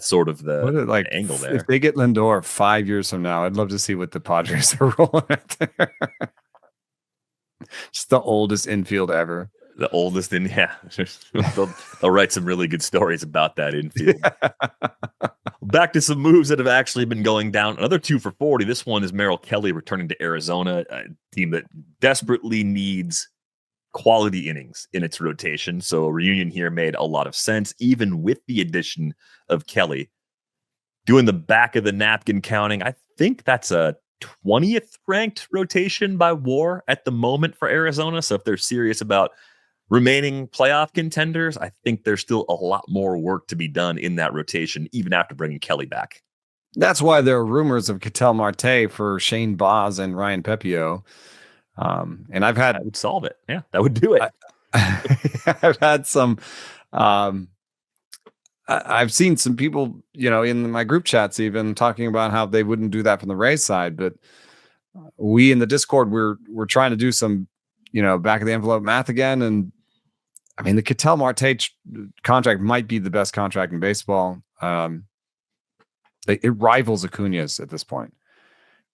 sort of the angle there. If they get Lindor 5 years from now, I'd love to see what the Padres are rolling at there. Just the oldest infield ever. The oldest in, yeah. They'll write some really good stories about that infield. Yeah. Back to some moves that have actually been going down. Another 2 for 40. This one is Merrill Kelly returning to Arizona, a team that desperately needs quality innings in its rotation. So a reunion here made a lot of sense, even with the addition of Kelly. Doing the back of the napkin counting, I think that's a 20th ranked rotation by WAR at the moment for Arizona. So if they're serious about remaining playoff contenders, I think there's still a lot more work to be done in that rotation, even after bringing Kelly back. That's why there are rumors of Ketel Marte for Shane Baz and Ryan Pepio. And that would solve it. Yeah, that would do it. I've had some I've seen some people, in my group chats even talking about how they wouldn't do that from the Rays side, but we in the Discord, we're trying to do some, back of the envelope math again. And I mean, the Ketel Marte contract might be the best contract in baseball. It rivals Acuna's at this point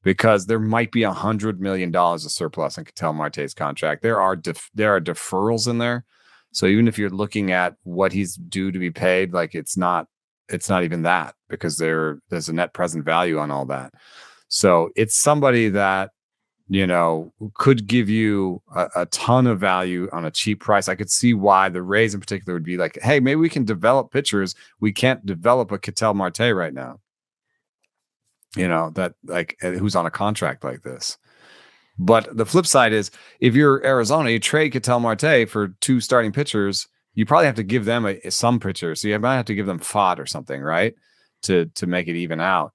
because there might be $100 million of surplus in Ketel Marte's contract. There are deferrals in there. So even if you're looking at what he's due to be paid, like it's not even that, because there's a net present value on all that. So it's somebody that, could give you a ton of value on a cheap price. I could see why the Rays in particular would be like, hey, maybe we can develop pitchers. We can't develop a Ketel Marte right now. That like who's on a contract like this. But the flip side is, if you're Arizona, you trade Ketel Marte for 2 starting pitchers, you probably have to give them some pitchers. So you might have to give them Fod or something, right? To make it even out.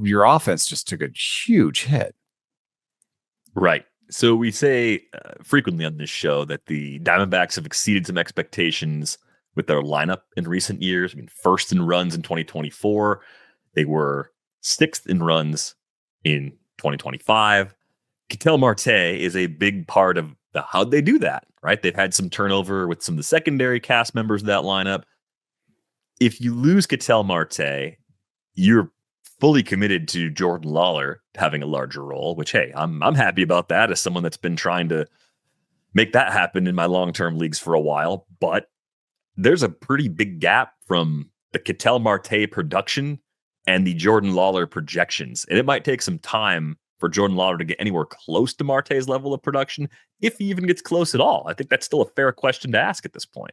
Your offense just took a huge hit. Right. So we say frequently on this show that the Diamondbacks have exceeded some expectations with their lineup in recent years. I mean, first in runs in 2024. They were 6th in runs in 2025. Ketel Marte is a big part of how'd they do that, right? They've had some turnover with some of the secondary cast members of that lineup. If you lose Ketel Marte, you're fully committed to Jordan Lawler having a larger role, which, hey, I'm happy about that as someone that's been trying to make that happen in my long-term leagues for a while. But there's a pretty big gap from the Ketel Marte production and the Jordan Lawler projections. And it might take some time for Jordan Lawler to get anywhere close to Marte's level of production, if he even gets close at all. I think that's still a fair question to ask at this point.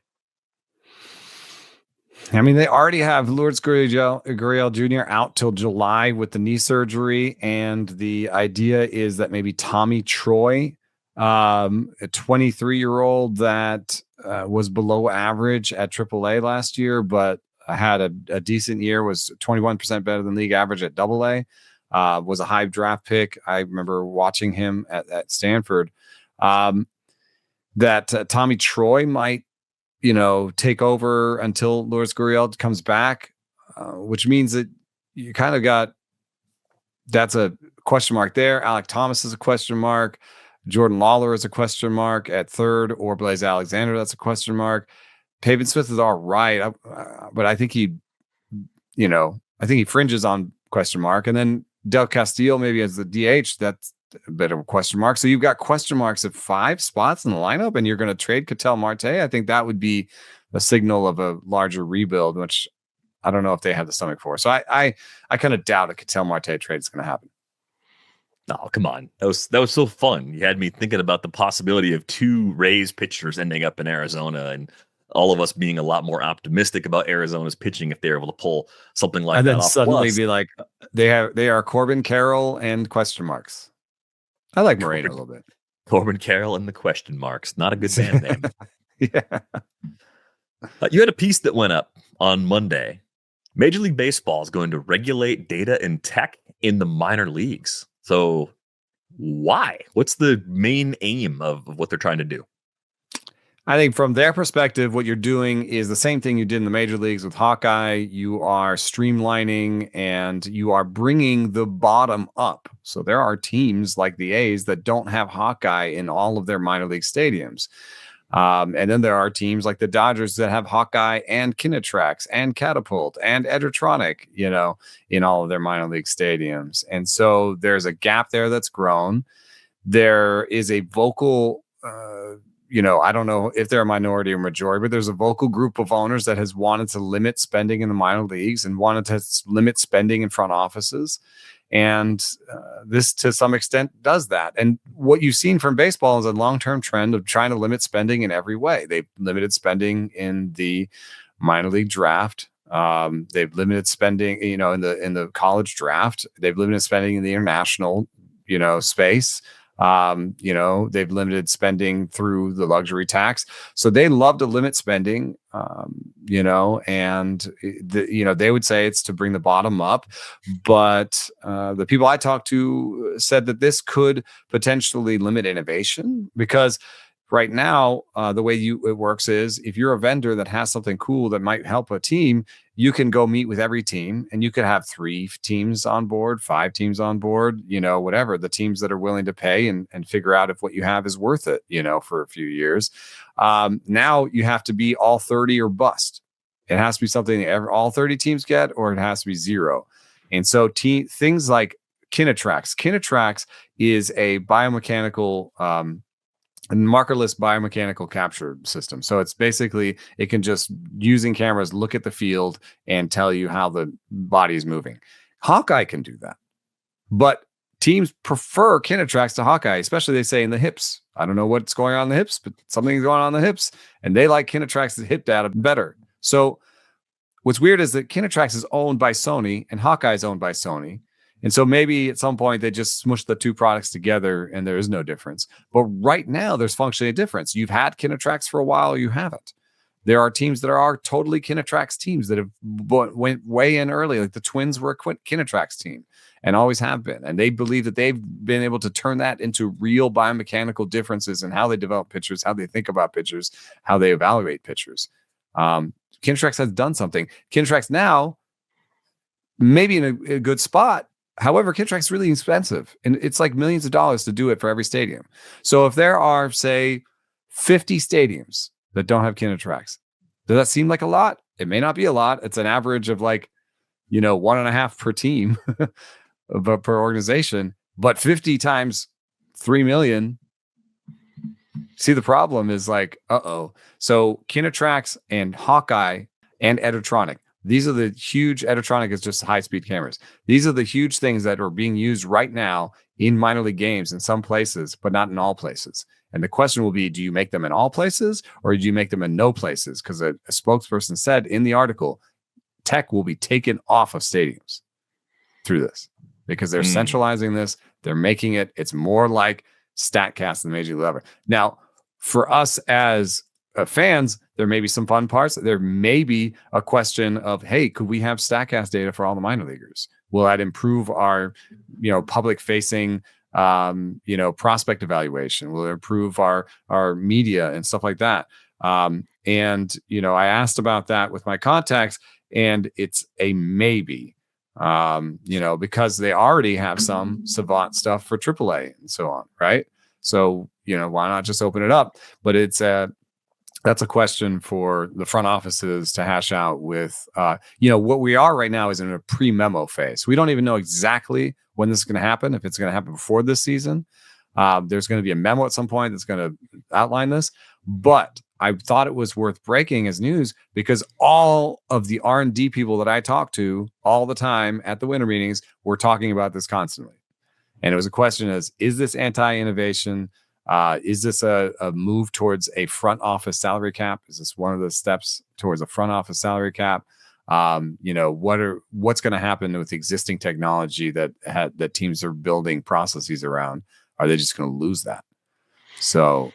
I mean, they already have Lourdes Gurriel Jr. out till July with the knee surgery. And the idea is that maybe Tommy Troy, a 23-year-old that was below average at AAA last year, but had a decent year, was 21% better than league average at AA, was a high draft pick. I remember watching him at Stanford. That Tommy Troy might, take over until Lourdes Gurriel comes back, which means that you kind of got, that's a question mark there. Alec Thomas is a question mark. Jordan Lawler is a question mark at third, or Blaze Alexander. That's a question mark. Pavin Smith is all right, but I think he fringes on question mark. And then Del Castillo maybe as the DH, that's a bit of a question mark. So you've got question marks at 5 spots in the lineup, and you're going to trade Ketel Marte. I think that would be a signal of a larger rebuild, which I don't know if they have the stomach for. So I kind of doubt a Ketel Marte trade is going to happen. Oh, come on. That was so fun. You had me thinking about the possibility of 2 Rays pitchers ending up in Arizona, and all of us being a lot more optimistic about Arizona's pitching if they're able to pull something like that off. And then suddenly be like, they are Corbin Carroll and question marks. I like Moreno a little bit. Corbin Carroll and the question marks. Not a good band name. Yeah. You had a piece that went up on Monday. Major League Baseball is going to regulate data and tech in the minor leagues. So why? What's the main aim of what they're trying to do? I think from their perspective, what you're doing is the same thing you did in the major leagues with Hawkeye. You are streamlining and you are bringing the bottom up. So there are teams like the A's that don't have Hawkeye in all of their minor league stadiums. And then there are teams like the Dodgers that have Hawkeye and Kinetrax and Catapult and Edgertronic, in all of their minor league stadiums. And so there's a gap there that's grown. There is a vocal, I don't know if they're a minority or majority, but there's a vocal group of owners that has wanted to limit spending in the minor leagues and wanted to limit spending in front offices. And this, to some extent, does that. And what you've seen from baseball is a long-term trend of trying to limit spending in every way. They've limited spending in the minor league draft. They've limited spending, in the college draft. They've limited spending in the international, space. They've limited spending through the luxury tax. So they love to limit spending, and they would say it's to bring the bottom up. But the people I talked to said that this could potentially limit innovation, because right now, the way it works is if you're a vendor that has something cool that might help a team, you can go meet with every team and you could have 3 teams on board, 5 teams on board, whatever, the teams that are willing to pay and figure out if what you have is worth it, for a few years. Now you have to be all 30 or bust. It has to be something all 30 teams get, or it has to be 0. And so things like Kinetrax. Kinetrax is a biomechanical, markerless biomechanical capture system. So it's basically, it can just, using cameras, look at the field and tell you how the body is moving. Hawkeye can do that. But teams prefer Kinetrax to Hawkeye, especially they say in the hips. I don't know what's going on in the hips, but something's going on in the hips. And they like Kinetrax's hip data better. So what's weird is that Kinetrax is owned by Sony and Hawkeye is owned by Sony. And so maybe at some point they just smush the 2 products together and there is no difference. But right now there's functionally a difference. You've had Kinetrax for a while, or you haven't. There are teams that are totally Kinetrax teams that have went way in early. Like the Twins were a Kinetrax team and always have been. And they believe that they've been able to turn that into real biomechanical differences in how they develop pitchers, how they think about pitchers, how they evaluate pitchers. Kinetrax has done something. Kinetrax now, maybe in a good spot. However, Kinetrax is really expensive, and it's like millions of dollars to do it for every stadium. So if there are, say, 50 stadiums that don't have Kinetrax, does that seem like a lot? It may not be a lot. It's an average of 1.5 per team per organization, but 50 times 3 million. See, the problem is So Kinetrax and Hawkeye and Editronic. These are the huge, Editronic is just high-speed cameras. These are the huge things that are being used right now in minor league games in some places, but not in all places. And the question will be, do you make them in all places or do you make them in no places? Because a spokesperson said in the article, tech will be taken off of stadiums through this because they're centralizing this. They're making it's more like StatCast than Major League level. Now, for us as fans, there may be some fun parts. There may be a question of, hey, could we have StatCast data for all the minor leaguers? Will that improve our, public facing, prospect evaluation? Will it improve our media and stuff like that? I asked about that with my contacts, and it's a maybe, because they already have some savant stuff for AAA and so on, right? So, why not just open it up? But that's a question for the front offices to hash out with, what we are right now is in a pre-memo phase. We don't even know exactly when this is going to happen, if it's going to happen before this season. There's going to be a memo at some point that's going to outline this. But I thought it was worth breaking as news because all of the R&D people that I talk to all the time at the winter meetings were talking about this constantly. And it was a question is this anti-innovation? Is this a move towards a front office salary cap? Is this one of the steps towards a front office salary cap? What's going to happen with existing technology that teams are building processes around? Are they just going to lose that? So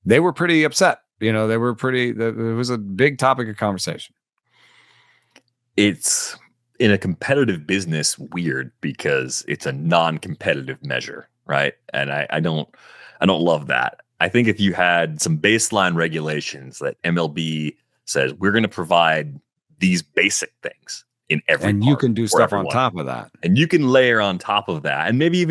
they were pretty upset. It was a big topic of conversation. It's in a competitive business weird because it's a non-competitive measure, right? And I don't love that. I think if you had some baseline regulations that MLB says we're going to provide these basic things in every and you can do stuff on top of that, and you can layer on top of that, and maybe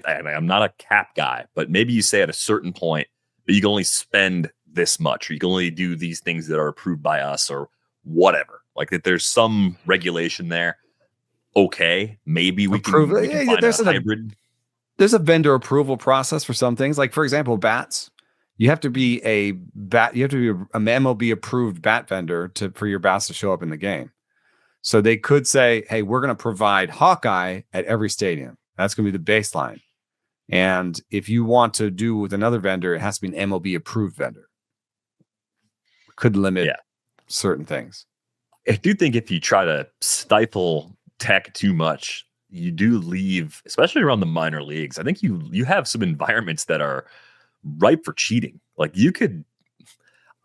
I'm not a cap guy, but maybe you say at a certain point that you can only spend this much, or you can only do these things that are approved by us, or whatever. Like that, there's some regulation there. Okay, maybe we can find a hybrid. There's a vendor approval process for some things. Like, for example, bats. You have to be a MLB approved bat vendor for your bats to show up in the game. So they could say, hey, we're going to provide Hawkeye at every stadium. That's going to be the baseline. And if you want to do with another vendor, it has to be an MLB approved vendor. Could limit certain things. I do think if you try to stifle tech too much, you do leave, especially around the minor leagues. I think you have some environments that are ripe for cheating. Like you could,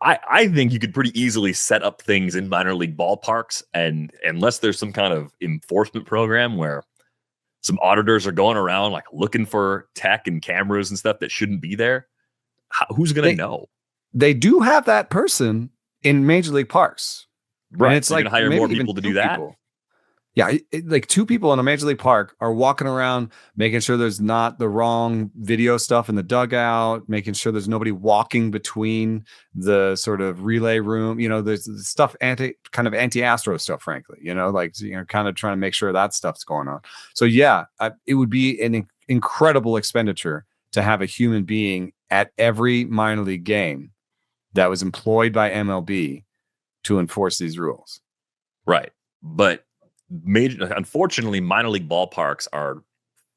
I think you could pretty easily set up things in minor league ballparks, and unless there's some kind of enforcement program where some auditors are going around like looking for tech and cameras and stuff that shouldn't be there, Who's going to know? They do have that person in Major League Parks. Right. And it's so like hire more people to do that. Yeah, like 2 people in a Major League Park are walking around, making sure there's not the wrong video stuff in the dugout, making sure there's nobody walking between the sort of relay room. There's stuff anti-Astro stuff, frankly. Kind of trying to make sure that stuff's going on. So yeah, it would be an incredible expenditure to have a human being at every minor league game that was employed by MLB to enforce these rules. Right, but unfortunately, minor league ballparks are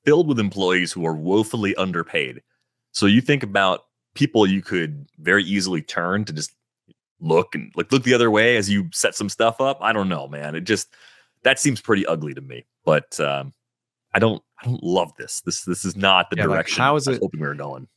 filled with employees who are woefully underpaid. So you think about people you could very easily turn to just look the other way as you set some stuff up. I don't know, man. That seems pretty ugly to me. But I don't love this. This is not the direction I was hoping we were going.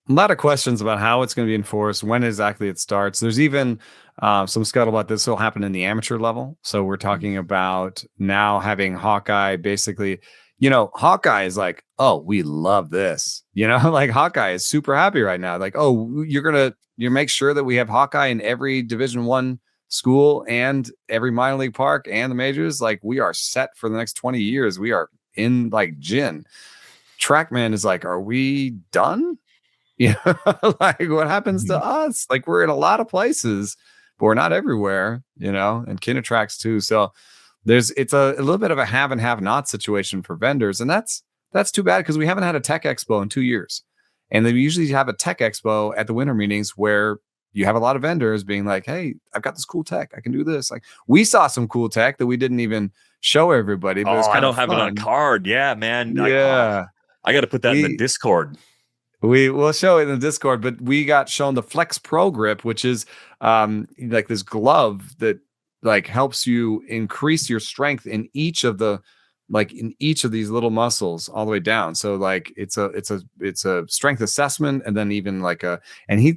A lot of questions about how it's going to be enforced, when exactly it starts. There's even some scuttlebutt. This will happen in the amateur level. So we're talking about now having Hawkeye basically, Hawkeye is like, oh, we love this. Like Hawkeye is super happy right now. Like, oh, you make sure that we have Hawkeye in every Division I school and every minor league park and the majors. Like, we are set for the next 20 years. We are in like gin. TrackMan is like, are we done? Like what happens to us? Like we're in a lot of places, but we're not everywhere, and Kinatrax too. So it's a little bit of a have and have not situation for vendors. And that's too bad because we haven't had a tech expo in 2 years. And they usually have a tech expo at the winter meetings where you have a lot of vendors being like, hey, I've got this cool tech. I can do this. Like we saw some cool tech that we didn't even show everybody. But I don't have it on a card. Yeah, man. Yeah. I got to put that in the Discord. We will show it in the Discord, but we got shown the Flex Pro Grip, which is like this glove that like helps you increase your strength in each of these little muscles all the way down. So like it's a strength assessment, and then even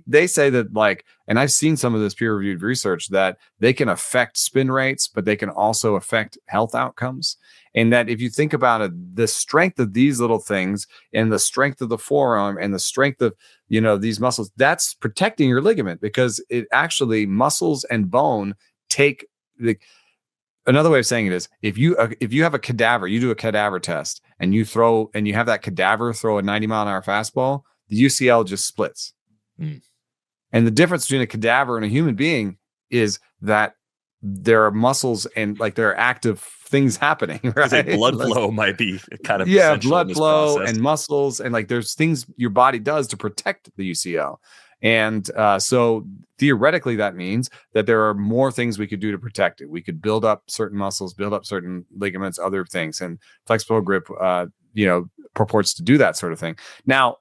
they say that like, and I've seen some of this peer-reviewed research that they can affect spin rates, but they can also affect health outcomes. And that if you think about it, the strength of these little things and the strength of the forearm and the strength of, these muscles, that's protecting your ligament, because it actually muscles and bone take another way of saying it is if you have a cadaver, you do a cadaver test and you have that cadaver throw a 90-mile-an-hour fastball, the UCL just splits. Mm. And the difference between a cadaver and a human being is that there are muscles and like there are active things happeing, right? Blood flow might be kind of blood flow and muscles, and like there's things your body does to protect the UCL. And so theoretically, that means that there are more things we could do to protect it. We could build up certain muscles, build up certain ligaments, other things. And Flex Pro Grip, purports to do that sort of thing. Now,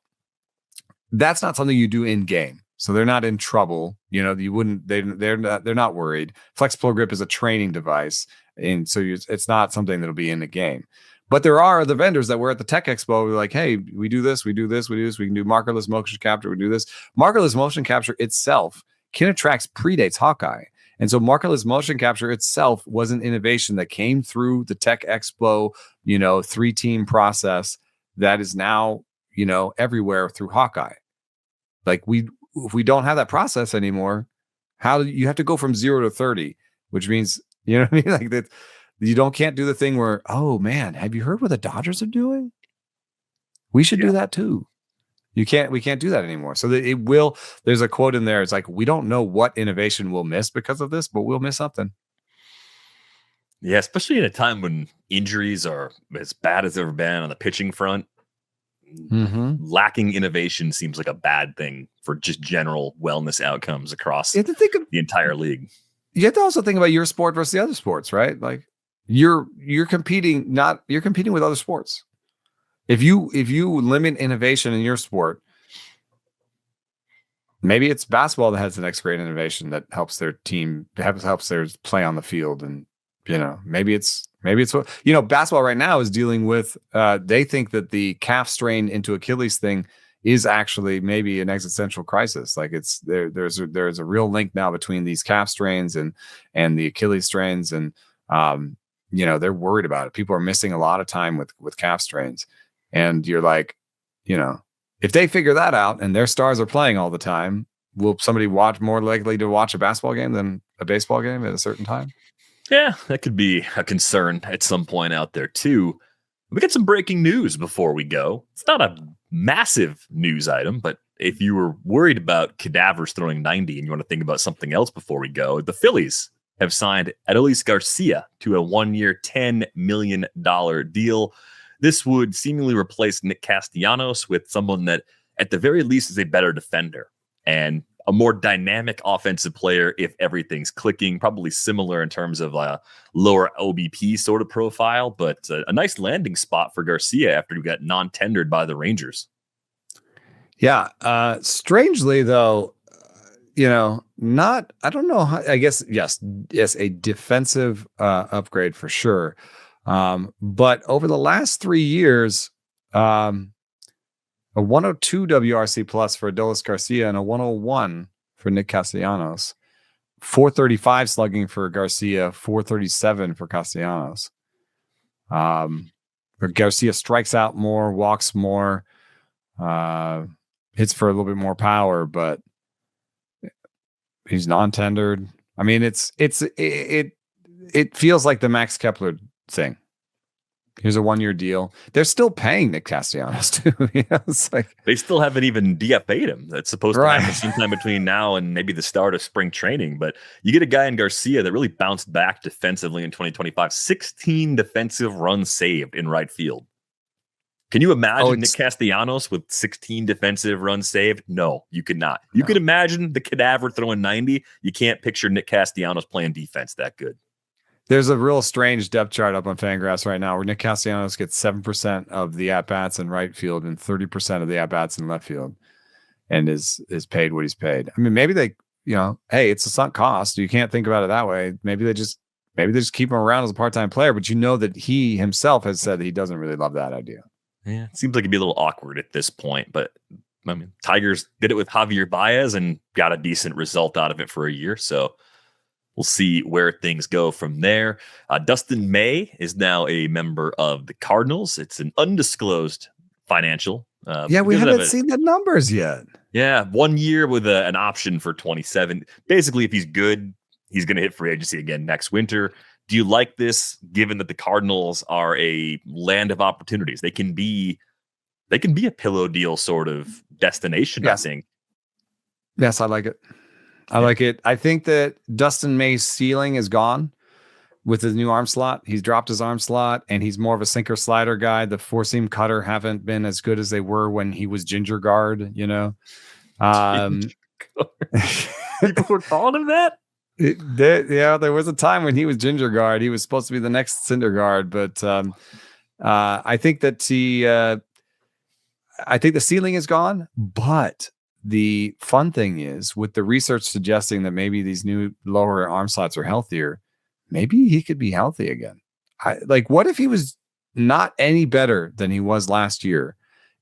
that's not something you do in game. So they're not in trouble. They're not worried. Flex Pro Grip is a training device. And so it's not something that'll be in the game. But there are the vendors that were at the Tech Expo. We're like, hey, we do this, we do this, we do this. We can do markerless motion capture. We do this. Markerless motion capture itself, Kinatrax predates Hawkeye. And so markerless motion capture itself was an innovation that came through the Tech Expo, 3-team process that is now, everywhere through Hawkeye. Like if we don't have that process anymore, how do you have to go from 0 to 30, which means, you know what I mean? Like that. Can't do the thing where, oh man, have you heard what the Dodgers are doing? We should do that too. We can't do that anymore. So there's a quote in there. It's like, we don't know what innovation we'll miss because of this, but we'll miss something. Yeah. Especially in a time when injuries are as bad as they've ever been on the pitching front. Mm-hmm. Lacking innovation seems like a bad thing for just general wellness outcomes across the entire league. You have to also think about your sport versus the other sports, right? Like, you're competing with other sports. If you limit innovation in your sport, maybe it's basketball that has the next great innovation that helps their team, helps their play on the field. And, maybe it's basketball right now is dealing with, they think that the calf strain into Achilles thing is actually maybe an existential crisis. Like there's a real link now between these calf strains and the Achilles strains. And, they're worried about it. People are missing a lot of time with calf strains, and you're like, if they figure that out and their stars are playing all the time, will somebody more likely to watch a basketball game than a baseball game at a certain time? Yeah, that could be a concern at some point out there too. We got some breaking news before we go. It's not a massive news item, but if you were worried about cadavers throwing 90 and you want to think about something else before we go, the Phillies have signed Adolis Garcia to a 1-year, $10 million deal. This would seemingly replace Nick Castellanos with someone that, at the very least, is a better defender and a more dynamic offensive player if everything's clicking. Probably similar in terms of a lower OBP sort of profile, but a nice landing spot for Garcia after he got non-tendered by the Rangers. Yeah. Strangely, though, I don't know how, I guess, yes, a defensive upgrade for sure. But over the last 3 years, a 102 WRC plus for Adolis Garcia and a 101 for Nick Castellanos, 435 slugging for Garcia, 437 for Castellanos. But Garcia strikes out more, walks more, hits for a little bit more power, but he's non-tendered. I mean, it feels like the Max Kepler thing. Here's a 1-year deal. They're still paying Nick Castellanos too. It's like they still haven't even DFA'd him. That's supposed to happen sometime between now and maybe the start of spring training. But you get a guy in Garcia that really bounced back defensively in 2025. 16 defensive runs saved in right field. Can you imagine Nick Castellanos with 16 defensive runs saved? No, you could not. You could imagine the cadaver throwing 90. You can't picture Nick Castellanos playing defense that good. There's a real strange depth chart up on Fangraphs right now where Nick Castellanos gets 7% of the at-bats in right field and 30% of the at-bats in left field and is paid what he's paid. I mean, maybe they, hey, it's a sunk cost. You can't think about it that way. Maybe they just keep him around as a part-time player, but that he himself has said that he doesn't really love that idea. Yeah, it seems like it'd be a little awkward at this point, but I mean, Tigers did it with Javier Baez and got a decent result out of it for a year, so we'll see where things go from there. Dustin May is now a member of the Cardinals. It's an undisclosed financial. We haven't seen the numbers yet. Yeah, 1 year with an option for 27. Basically, if he's good, he's going to hit free agency again next winter. Do you like this, given that the Cardinals are a land of opportunities? They can be a pillow deal sort of destination, I think. Yes, I like it. I like it. I think that Dustin May's ceiling is gone with his new arm slot. He's dropped his arm slot, and he's more of a sinker slider guy. The four-seam cutter haven't been as good as they were when he was ginger guard, People were calling him that? There was a time when he was ginger guard. He was supposed to be the next Syndergaard, but I think that I think the ceiling is gone, but the fun thing is, with the research suggesting that maybe these new lower arm slots are healthier, maybe he could be healthy again. What if he was not any better than he was last year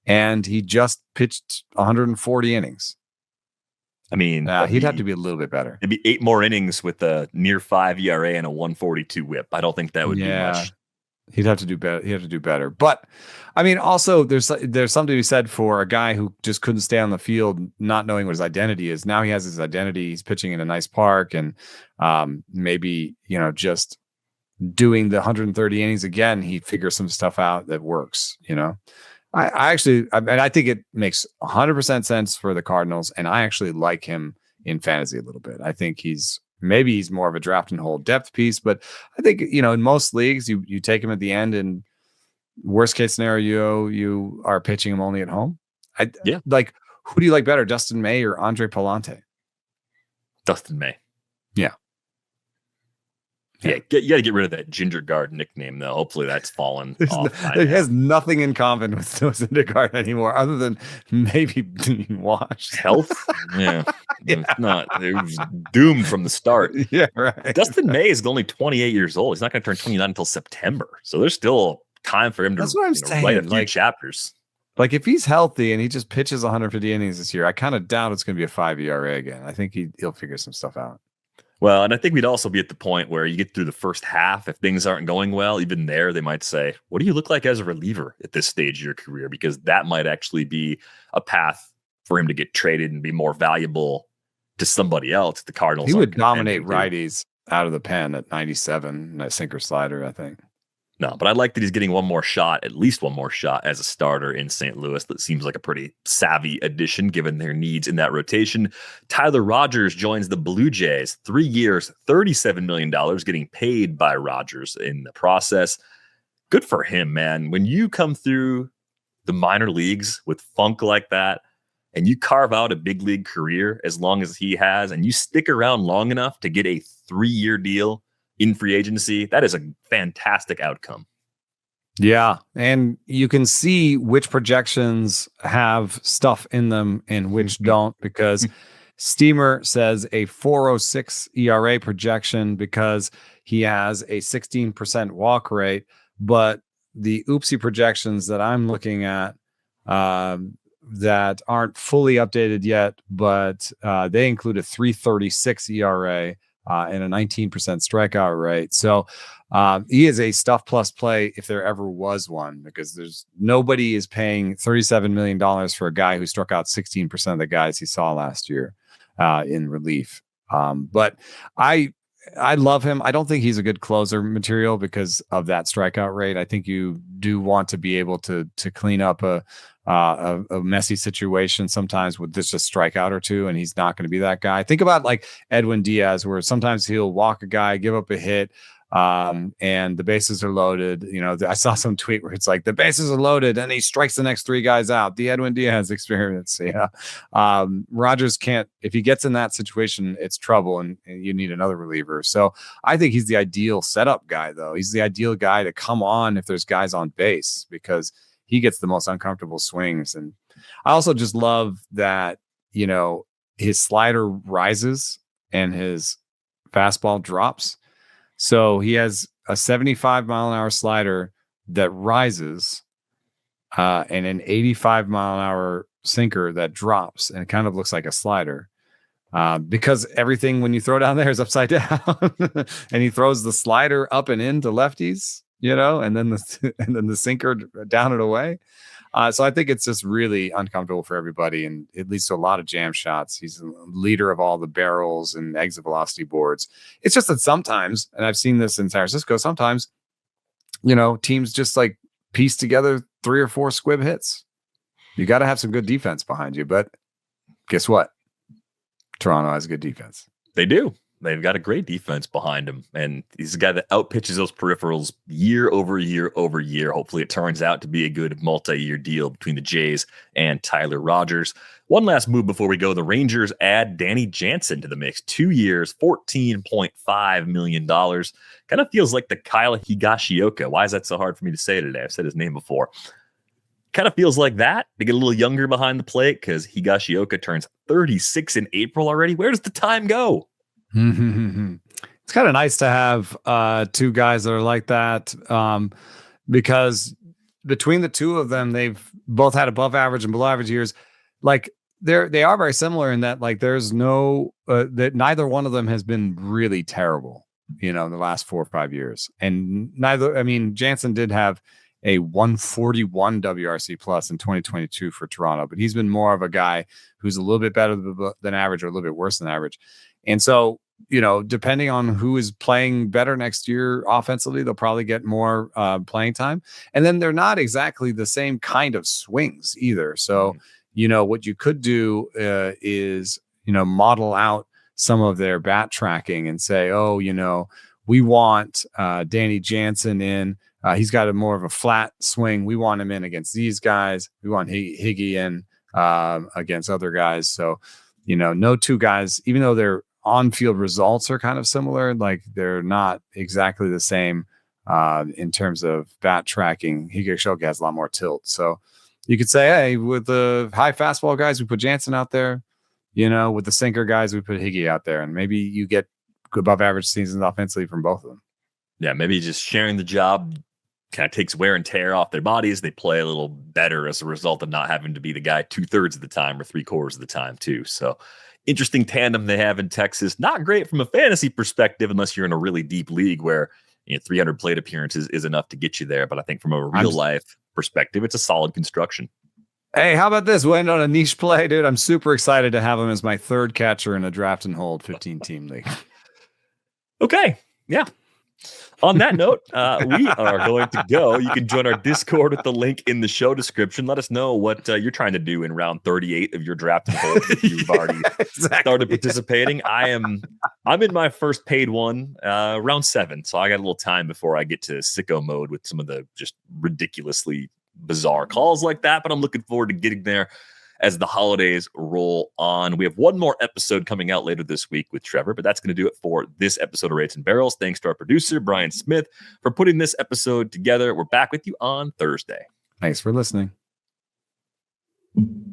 and he just pitched 140 innings? I mean, he'd have to be a little bit better. It'd be 8 more innings with a near 5 ERA and a 142 whip. I don't think that would be much. He'd have to do better. He'd have to do better. But I mean, also there's something to be said for a guy who just couldn't stay on the field, not knowing what his identity is. Now he has his identity. He's pitching in a nice park, and maybe just doing the 130 innings again, he figures some stuff out that works. I think it makes 100% sense for the Cardinals, and I actually like him in fantasy a little bit. I think he's more of a draft and hold depth piece, but I think, in most leagues, you take him at the end, and worst case scenario, you are pitching him only at home. Who do you like better, Dustin May or Andre Palante? Dustin May. Yeah. Yeah, you got to get rid of that ginger guard nickname, though. Hopefully that's fallen off. It has nothing in common with Syndergaard anymore, other than maybe being washed. Health? Yeah. It's not. It was doomed from the start. Yeah, right. Dustin May is only 28 years old. He's not going to turn 29 until September. So there's still time for him to write a few chapters. If he's healthy and he just pitches 150 innings this year, I kind of doubt it's going to be a 5 ERA again. I think he'll figure some stuff out. Well, and I think we'd also be at the point where you get through the first half. If things aren't going well, even there, they might say, what do you look like as a reliever at this stage of your career? Because that might actually be a path for him to get traded and be more valuable to somebody else. The Cardinals. He would dominate righties out of the pen at 97, that sinker slider, I think. No, but I like that he's getting one more shot, at least one more shot as a starter in St. Louis. That seems like a pretty savvy addition given their needs in that rotation. Tyler Rogers joins the Blue Jays, 3 years, $37 million, getting paid by Rogers in the process. Good for him, man. When you come through the minor leagues with funk like that, and you carve out a big league career as long as he has, and you stick around long enough to get a 3-year deal in free agency, that is a fantastic outcome. Yeah. And you can see which projections have stuff in them and which don't, because Steamer says a 4.06 ERA projection because he has a 16% walk rate. But the oopsie projections that I'm looking at that aren't fully updated yet, but they include a 3.36 ERA. And a 19% strikeout rate. So he is a stuff plus play if there ever was one, because nobody is paying $37 million for a guy who struck out 16% of the guys he saw last year in relief. But I love him. I don't think he's a good closer material because of that strikeout rate. I think you do want to be able to clean up a messy situation sometimes with just a strikeout or two, and he's not going to be that guy. Think about like Edwin Diaz, where sometimes he'll walk a guy, give up a hit, and the bases are loaded. You know, I saw some tweet where it's like the bases are loaded and he strikes the next 3 guys out. The Edwin Diaz experience. Yeah. Rogers can't, if he gets in that situation, it's trouble and you need another reliever. So I think he's the ideal setup guy, though. He's the ideal guy to come on if there's guys on base, because he gets the most uncomfortable swings. And I also just love that, you know, his slider rises and his fastball drops. So he has a 75-mile-an-hour slider that rises and an 85-mile-an-hour sinker that drops, and it kind of looks like a slider because everything when you throw down there is upside down. And he throws the slider up and into lefties, you know, and then the sinker down and away. So I think it's just really uncomfortable for everybody, and it leads to a lot of jam shots. He's the leader of all the barrels and exit velocity boards. It's just that sometimes, and I've seen this in San Francisco, sometimes, you know, teams just like piece together 3 or 4 squib hits. You got to have some good defense behind you, but guess what? Toronto has a good defense. They do. They've got a great defense behind him, and he's a guy that outpitches those peripherals year over year over year. Hopefully it turns out to be a good multi-year deal between the Jays and Tyler Rogers. One last move before we go. The Rangers add Kenley Jansen to the mix. 2 years, $14.5 million. Kind of feels like the Kyle Higashioka. Why is that so hard for me to say today? I've said his name before. Kind of feels like that. To get a little younger behind the plate, because Higashioka turns 36 in April already. Where does the time go? It's kind of nice to have 2 guys that are like that, because between the 2 of them, they've both had above average and below average years. Like they are very similar in that, like, there's no that neither one of them has been really terrible, you know, in the last 4 or 5 years. And neither, I mean, Jansen did have a 141 WRC plus in 2022 for Toronto, but he's been more of a guy who's a little bit better than average or a little bit worse than average. And so, you know, depending on who is playing better next year offensively, they'll probably get more playing time. And then they're not exactly the same kind of swings either. So, you know, what you could do is, you know, model out some of their bat tracking and say, oh, you know, we want Kenley Jansen in. He's got a more of a flat swing. We want him in against these guys. We want Higgy in against other guys. So, you know, no 2 guys, even though their on-field results are kind of similar, like they're not exactly the same in terms of bat tracking. Higashioka has a lot more tilt. So you could say, hey, with the high fastball guys, we put Jansen out there. You know, with the sinker guys, we put Higgy out there. And maybe you get above average seasons offensively from both of them. Yeah, maybe just sharing the job kind of takes wear and tear off their bodies. They play a little better as a result of not having to be the guy 2/3 of the time or 3/4 of the time too. So interesting tandem they have in Texas. Not great from a fantasy perspective unless you're in a really deep league where 300 plate appearances is enough to get you there. But I think from a real life perspective, it's a solid construction. Hey, how about this? Went on a niche play, dude. I'm super excited to have him as my third catcher in a draft and hold 15-team league. Okay. Yeah. On that note, we are going to go. You can join our Discord with the link in the show description. Let us know what you're trying to do in round 38 of your draft and hold if you've already started participating. I'm in my first paid one, round 7. So I got a little time before I get to sicko mode with some of the just ridiculously bizarre calls like that, but I'm looking forward to getting there as the holidays roll on. We have one more episode coming out later this week with Trevor, but that's going to do it for this episode of Rates and Barrels. Thanks to our producer, Brian Smith, for putting this episode together. We're back with you on Thursday. Thanks for listening.